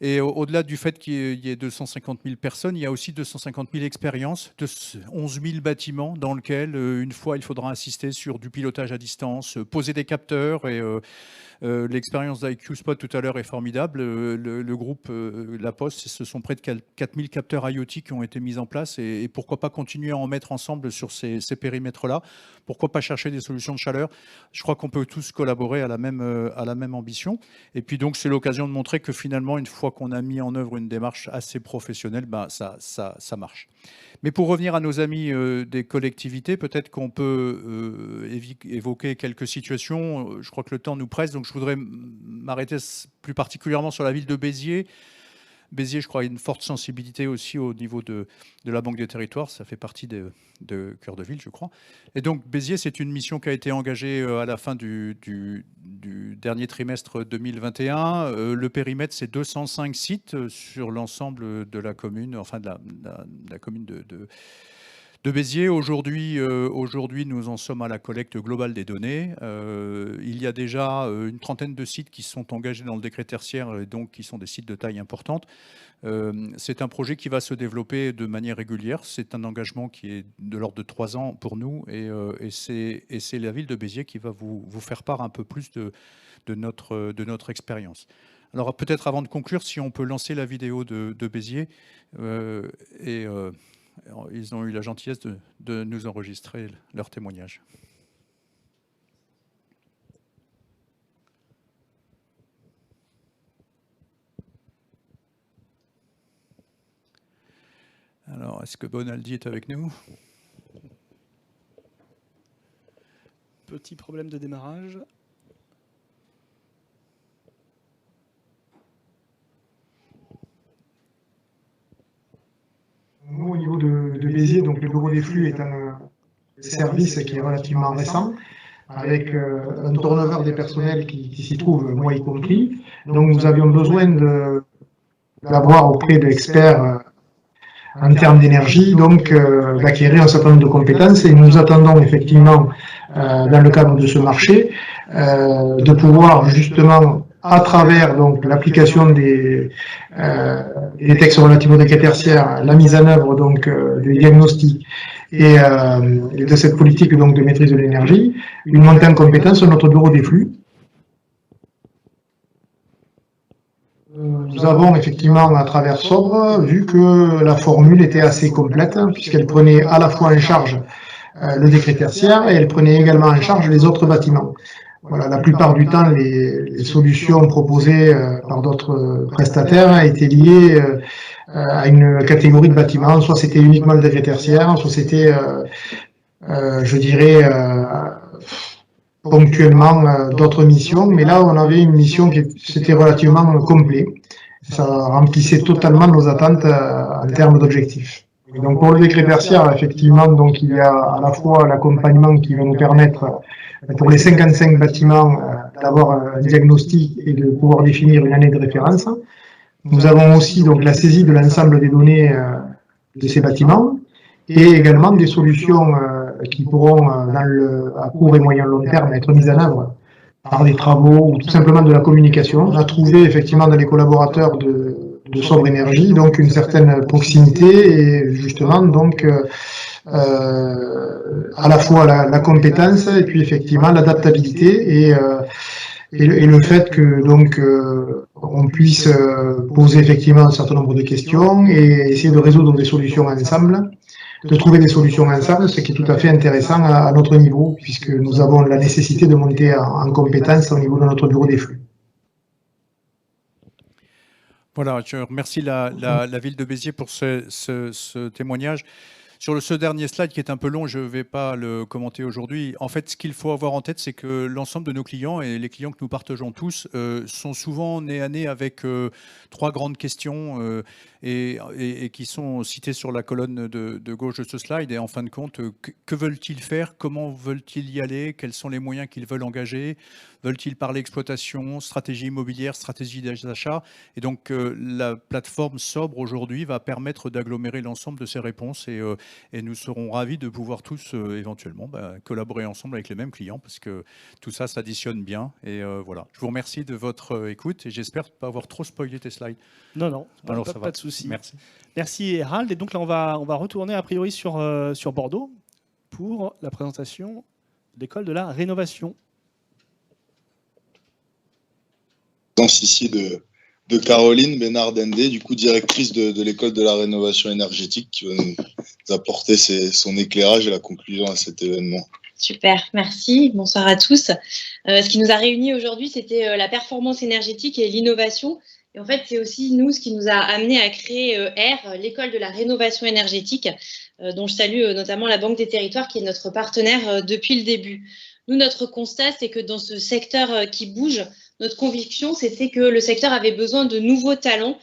Et au-delà du fait qu'il y ait 250 000 personnes, il y a aussi 250 000 expériences, de 11 000 bâtiments dans lesquels, une fois, il faudra assister sur du pilotage à distance, poser des capteurs. Et l'expérience d'IQ Spot tout à l'heure est formidable. Le groupe La Poste, ce sont près de 4 000 capteurs IoT qui ont été mis en place. Et pourquoi pas continuer à en mettre ensemble sur ces périmètres-là? Pourquoi pas chercher des solutions de chaleur? Je crois qu'on peut tous collaborer à la même ambition. Et puis donc, c'est l'occasion de montrer que finalement, une fois qu'on a mis en œuvre une démarche assez professionnelle, ben ça marche. Mais pour revenir à nos amis des collectivités, peut-être qu'on peut évoquer quelques situations. Je crois que le temps nous presse, donc je voudrais m'arrêter plus particulièrement sur la ville de Béziers. Béziers, je crois, a une forte sensibilité aussi au niveau de la Banque des Territoires. Ça fait partie de Cœur de Ville, je crois. Et donc, Béziers, c'est une mission qui a été engagée à la fin du dernier trimestre 2021. Le périmètre, c'est 205 sites sur l'ensemble de la commune, enfin de la commune de Béziers. Aujourd'hui, nous en sommes à la collecte globale des données. Il y a déjà une trentaine de sites qui sont engagés dans le décret tertiaire et donc qui sont des sites de taille importante. C'est un projet qui va se développer de manière régulière. C'est un engagement qui est de l'ordre de 3 ans pour nous et c'est la ville de Béziers qui va vous faire part un peu plus de notre expérience. Alors peut-être avant de conclure, si on peut lancer la vidéo de Béziers ils ont eu la gentillesse de nous enregistrer leur témoignage. Alors, est-ce que Bonaldi est avec nous? Petit problème de démarrage. Nous, au niveau de Béziers, donc le bureau des flux est un service qui est relativement récent, avec un turnover des personnels qui s'y trouve, moi y compris. Donc nous avions besoin d'avoir auprès d'experts en termes d'énergie, donc d'acquérir un certain nombre de compétences, et nous attendons effectivement, dans le cadre de ce marché, de pouvoir justement, à travers donc l'application des textes relatifs au décret tertiaire, la mise en œuvre donc des diagnostics et de cette politique donc de maîtrise de l'énergie, une montée en compétence sur notre bureau des flux. Nous avons effectivement, à travers Sobre, vu que la formule était assez complète, puisqu'elle prenait à la fois en charge le décret tertiaire et elle prenait également en charge les autres bâtiments. Voilà, la plupart du temps, les solutions proposées par d'autres prestataires étaient liées à une catégorie de bâtiments. Soit c'était uniquement le décret tertiaire, soit c'était, je dirais, ponctuellement d'autres missions. Mais là, on avait une mission qui c'était relativement complet. Ça remplissait totalement nos attentes en termes d'objectifs. Et donc pour le décret tertiaire, effectivement, donc il y a à la fois l'accompagnement qui va nous permettre pour les 55 bâtiments d'avoir un diagnostic et de pouvoir définir une année de référence. Nous avons aussi donc la saisie de l'ensemble des données de ces bâtiments et également des solutions qui pourront à court et moyen long terme être mises en œuvre par des travaux ou tout simplement de la communication. On a trouvé effectivement dans les collaborateurs de Sobre Énergie donc une certaine proximité et justement donc à la fois la compétence et puis effectivement l'adaptabilité et le fait que donc on puisse poser effectivement un certain nombre de questions et essayer de résoudre des solutions ensemble, de trouver des solutions ensemble, ce qui est tout à fait intéressant à notre niveau, puisque nous avons la nécessité de monter en compétence au niveau de notre bureau des flux. Voilà, je remercie la ville de Béziers pour ce témoignage. Sur ce dernier slide qui est un peu long, je ne vais pas le commenter aujourd'hui. En fait, ce qu'il faut avoir en tête, c'est que l'ensemble de nos clients et les clients que nous partageons tous sont souvent nez à nez avec 3 grandes questions. et qui sont cités sur la colonne de gauche de ce slide. Et en fin de compte, que veulent-ils faire? Comment veulent-ils y aller? Quels sont les moyens qu'ils veulent engager? Veulent-ils parler exploitation, stratégie immobilière, stratégie d'achat? Et donc, la plateforme Sobre aujourd'hui va permettre d'agglomérer l'ensemble de ces réponses et nous serons ravis de pouvoir tous éventuellement collaborer ensemble avec les mêmes clients parce que tout ça s'additionne bien. Et voilà. Je vous remercie de votre écoute et j'espère ne pas avoir trop spoilé tes slides. Non, Alors, pas de souci. Merci. Merci Hérald. Et donc là, on va retourner a priori sur Bordeaux pour la présentation de l'école de la rénovation. Ici de Caroline Bénard-Dendé, du coup directrice de l'école de la rénovation énergétique, qui va nous apporter son éclairage et la conclusion à cet événement. Super, merci. Bonsoir à tous. Ce qui nous a réunis aujourd'hui, c'était la performance énergétique et l'innovation. Et en fait, c'est aussi nous ce qui nous a amené à créer R, l'école de la rénovation énergétique, dont je salue notamment la Banque des Territoires, qui est notre partenaire depuis le début. Nous, notre constat, c'est que dans ce secteur qui bouge, notre conviction, c'était que le secteur avait besoin de nouveaux talents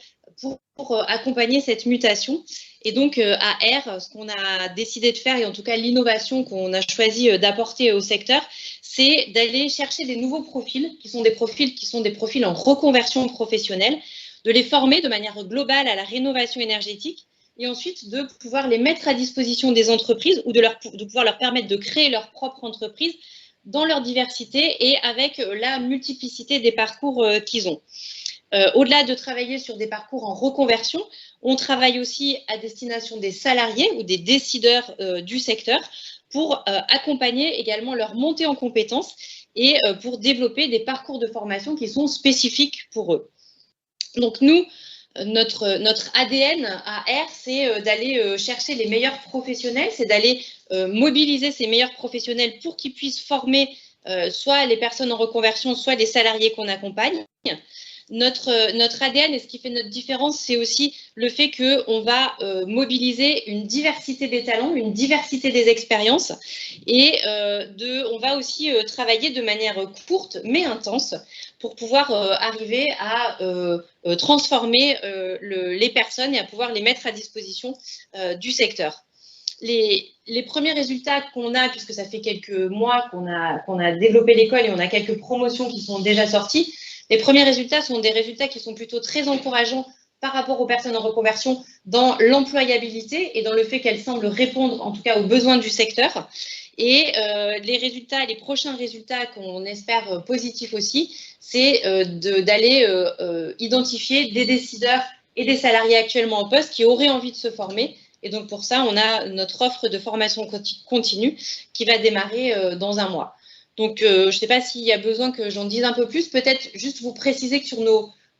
pour accompagner cette mutation. Et donc, à R, ce qu'on a décidé de faire, et en tout cas l'innovation qu'on a choisi d'apporter au secteur, c'est d'aller chercher des nouveaux profils, qui sont des profils en reconversion professionnelle, de les former de manière globale à la rénovation énergétique, et ensuite de pouvoir les mettre à disposition des entreprises ou de pouvoir leur permettre de créer leur propre entreprise dans leur diversité et avec la multiplicité des parcours qu'ils ont. Au-delà de travailler sur des parcours en reconversion, on travaille aussi à destination des salariés ou des décideurs du secteur pour accompagner également leur montée en compétences et pour développer des parcours de formation qui sont spécifiques pour eux. Donc nous, notre ADN à R, c'est d'aller chercher les meilleurs professionnels, c'est d'aller mobiliser ces meilleurs professionnels pour qu'ils puissent former soit les personnes en reconversion, soit les salariés qu'on accompagne. Notre ADN et ce qui fait notre différence, c'est aussi le fait qu'on va mobiliser une diversité des talents, une diversité des expériences et on va aussi travailler de manière courte mais intense pour pouvoir arriver à transformer les personnes et à pouvoir les mettre à disposition du secteur. Les premiers résultats qu'on a, puisque ça fait quelques mois qu'on a développé l'école et on a quelques promotions qui sont déjà sorties, les premiers résultats sont des résultats qui sont plutôt très encourageants par rapport aux personnes en reconversion dans l'employabilité et dans le fait qu'elles semblent répondre en tout cas aux besoins du secteur. Et les prochains résultats qu'on espère positifs aussi, c'est d'aller identifier des décideurs et des salariés actuellement en poste qui auraient envie de se former. Et donc pour ça, on a notre offre de formation continue qui va démarrer dans un mois. Donc je ne sais pas s'il y a besoin que j'en dise un peu plus. Peut-être juste vous préciser que sur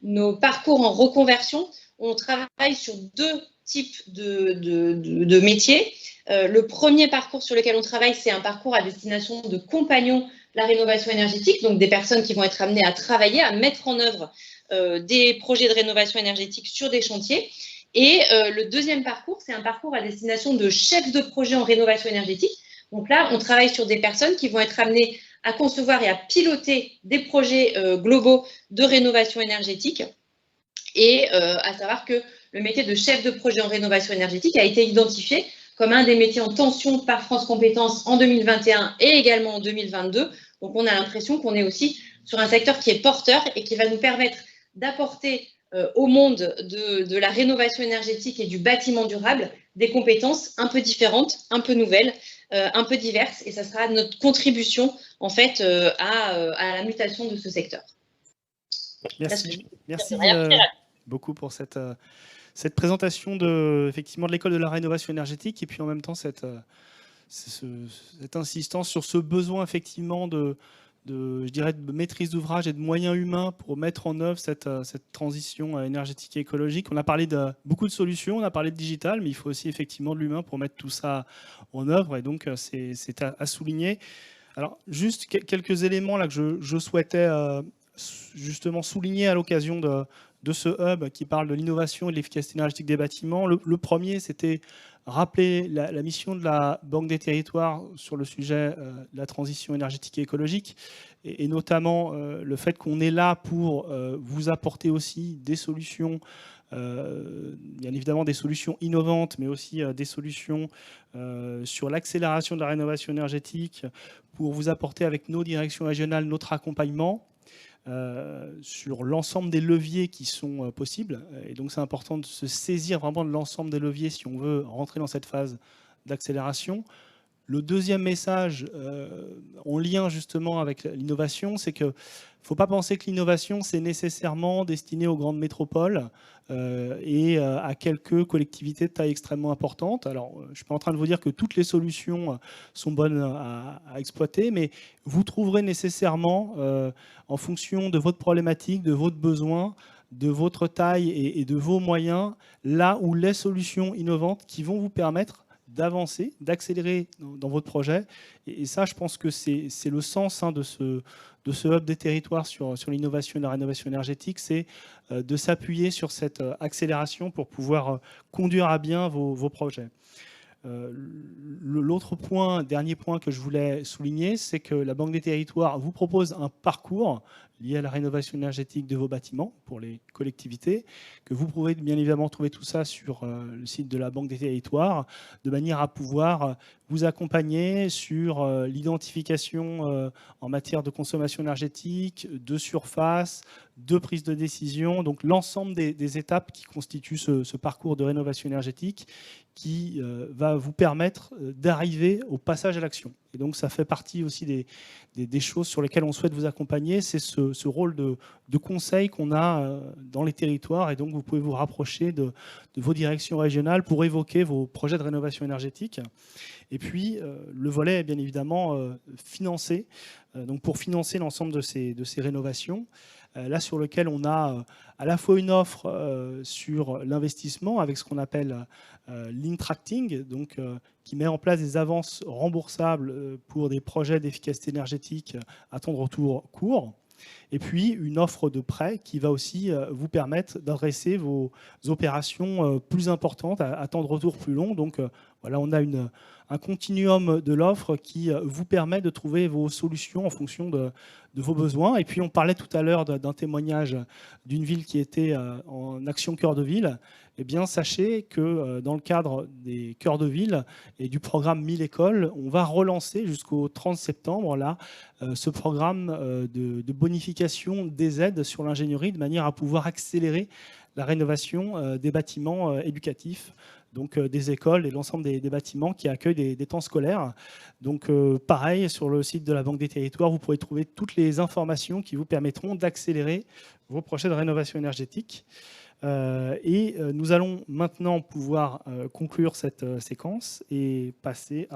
nos parcours en reconversion, on travaille sur deux types de métiers. Le premier parcours sur lequel on travaille, c'est un parcours à destination de compagnons de la rénovation énergétique, donc des personnes qui vont être amenées à travailler, à mettre en œuvre des projets de rénovation énergétique sur des chantiers. Et le deuxième parcours, c'est un parcours à destination de chefs de projet en rénovation énergétique. Donc là, on travaille sur des personnes qui vont être amenées à concevoir et à piloter des projets globaux de rénovation énergétique. Et à savoir que le métier de chef de projet en rénovation énergétique a été identifié comme un des métiers en tension par France Compétences en 2021 et également en 2022. Donc on a l'impression qu'on est aussi sur un secteur qui est porteur et qui va nous permettre d'apporter au monde de la rénovation énergétique et du bâtiment durable des compétences un peu différentes, un peu nouvelles, un peu diverses, et ça sera notre contribution en fait à la mutation de ce secteur. Merci beaucoup pour cette présentation effectivement de l'école de la rénovation énergétique et puis en même temps cette insistance sur ce besoin effectivement je dirais de maîtrise d'ouvrage et de moyens humains pour mettre en œuvre cette transition énergétique et écologique. On a parlé de beaucoup de solutions, on a parlé de digital, mais il faut aussi effectivement de l'humain pour mettre tout ça en œuvre, et donc c'est à souligner. Alors, juste quelques éléments là que je souhaitais justement souligner à l'occasion de ce hub qui parle de l'innovation et de l'efficacité énergétique des bâtiments. Le premier, c'était rappeler la mission de la Banque des Territoires sur le sujet de la transition énergétique et écologique, et notamment le fait qu'on est là pour vous apporter aussi des solutions bien évidemment des solutions innovantes, mais aussi des solutions sur l'accélération de la rénovation énergétique pour vous apporter avec nos directions régionales notre accompagnement sur l'ensemble des leviers qui sont possibles. Et donc c'est important de se saisir vraiment de l'ensemble des leviers si on veut rentrer dans cette phase d'accélération. Le deuxième message, en lien justement avec l'innovation, c'est qu'il ne faut pas penser que l'innovation, c'est nécessairement destiné aux grandes métropoles et à quelques collectivités de taille extrêmement importante. Alors, je ne suis pas en train de vous dire que toutes les solutions sont bonnes à exploiter, mais vous trouverez nécessairement, en fonction de votre problématique, de votre besoin, de votre taille et de vos moyens, là où les solutions innovantes qui vont vous permettre d'avancer, d'accélérer dans votre projet. Et ça, je pense que c'est le sens de ce hub des territoires sur l'innovation et la rénovation énergétique, c'est de s'appuyer sur cette accélération pour pouvoir conduire à bien vos projets. L'autre point, dernier point que je voulais souligner, c'est que la Banque des territoires vous propose un parcours lié à la rénovation énergétique de vos bâtiments pour les collectivités, que vous pouvez bien évidemment trouver tout ça sur le site de la Banque des territoires, de manière à pouvoir vous accompagner sur l'identification en matière de consommation énergétique, de surface, de prise de décision, donc l'ensemble des étapes qui constituent ce parcours de rénovation énergétique qui va vous permettre d'arriver au passage à l'action. Et donc ça fait partie aussi des choses sur lesquelles on souhaite vous accompagner, c'est ce rôle de conseil qu'on a dans les territoires, et donc vous pouvez vous rapprocher de vos directions régionales pour évoquer vos projets de rénovation énergétique. Et puis, le volet est bien évidemment financé. Donc, pour financer l'ensemble de ces rénovations, là sur lequel on a à la fois une offre sur l'investissement avec ce qu'on appelle l'Intracting, donc qui met en place des avances remboursables pour des projets d'efficacité énergétique à temps de retour court. Et puis une offre de prêt qui va aussi vous permettre d'adresser vos opérations plus importantes à temps de retour plus long. Donc voilà, on a un continuum de l'offre qui vous permet de trouver vos solutions en fonction de vos besoins. Et puis on parlait tout à l'heure d'un témoignage d'une ville qui était en action cœur de ville. Eh bien, sachez que dans le cadre des cœurs de ville et du programme 1000 écoles, on va relancer jusqu'au 30 septembre là, ce programme de bonification des aides sur l'ingénierie de manière à pouvoir accélérer la rénovation des bâtiments éducatifs, donc des écoles et l'ensemble des bâtiments qui accueillent des temps scolaires. Donc pareil, sur le site de la Banque des territoires, vous pourrez trouver toutes les informations qui vous permettront d'accélérer vos projets de rénovation énergétique. Nous allons maintenant pouvoir conclure cette séquence et passer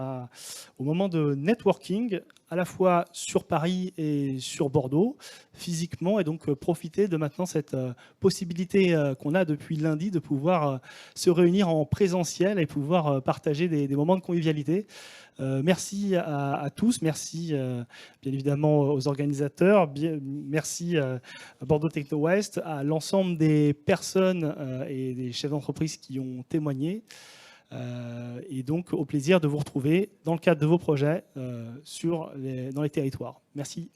au moment de networking, à la fois sur Paris et sur Bordeaux, physiquement, et donc profiter de maintenant cette possibilité qu'on a depuis lundi de pouvoir se réunir en présentiel et pouvoir partager des moments de convivialité. Merci à tous, merci bien évidemment aux organisateurs, merci à Bordeaux Techno West, à l'ensemble des personnes et des chefs d'entreprise qui ont témoigné, et donc au plaisir de vous retrouver dans le cadre de vos projets dans les territoires. Merci.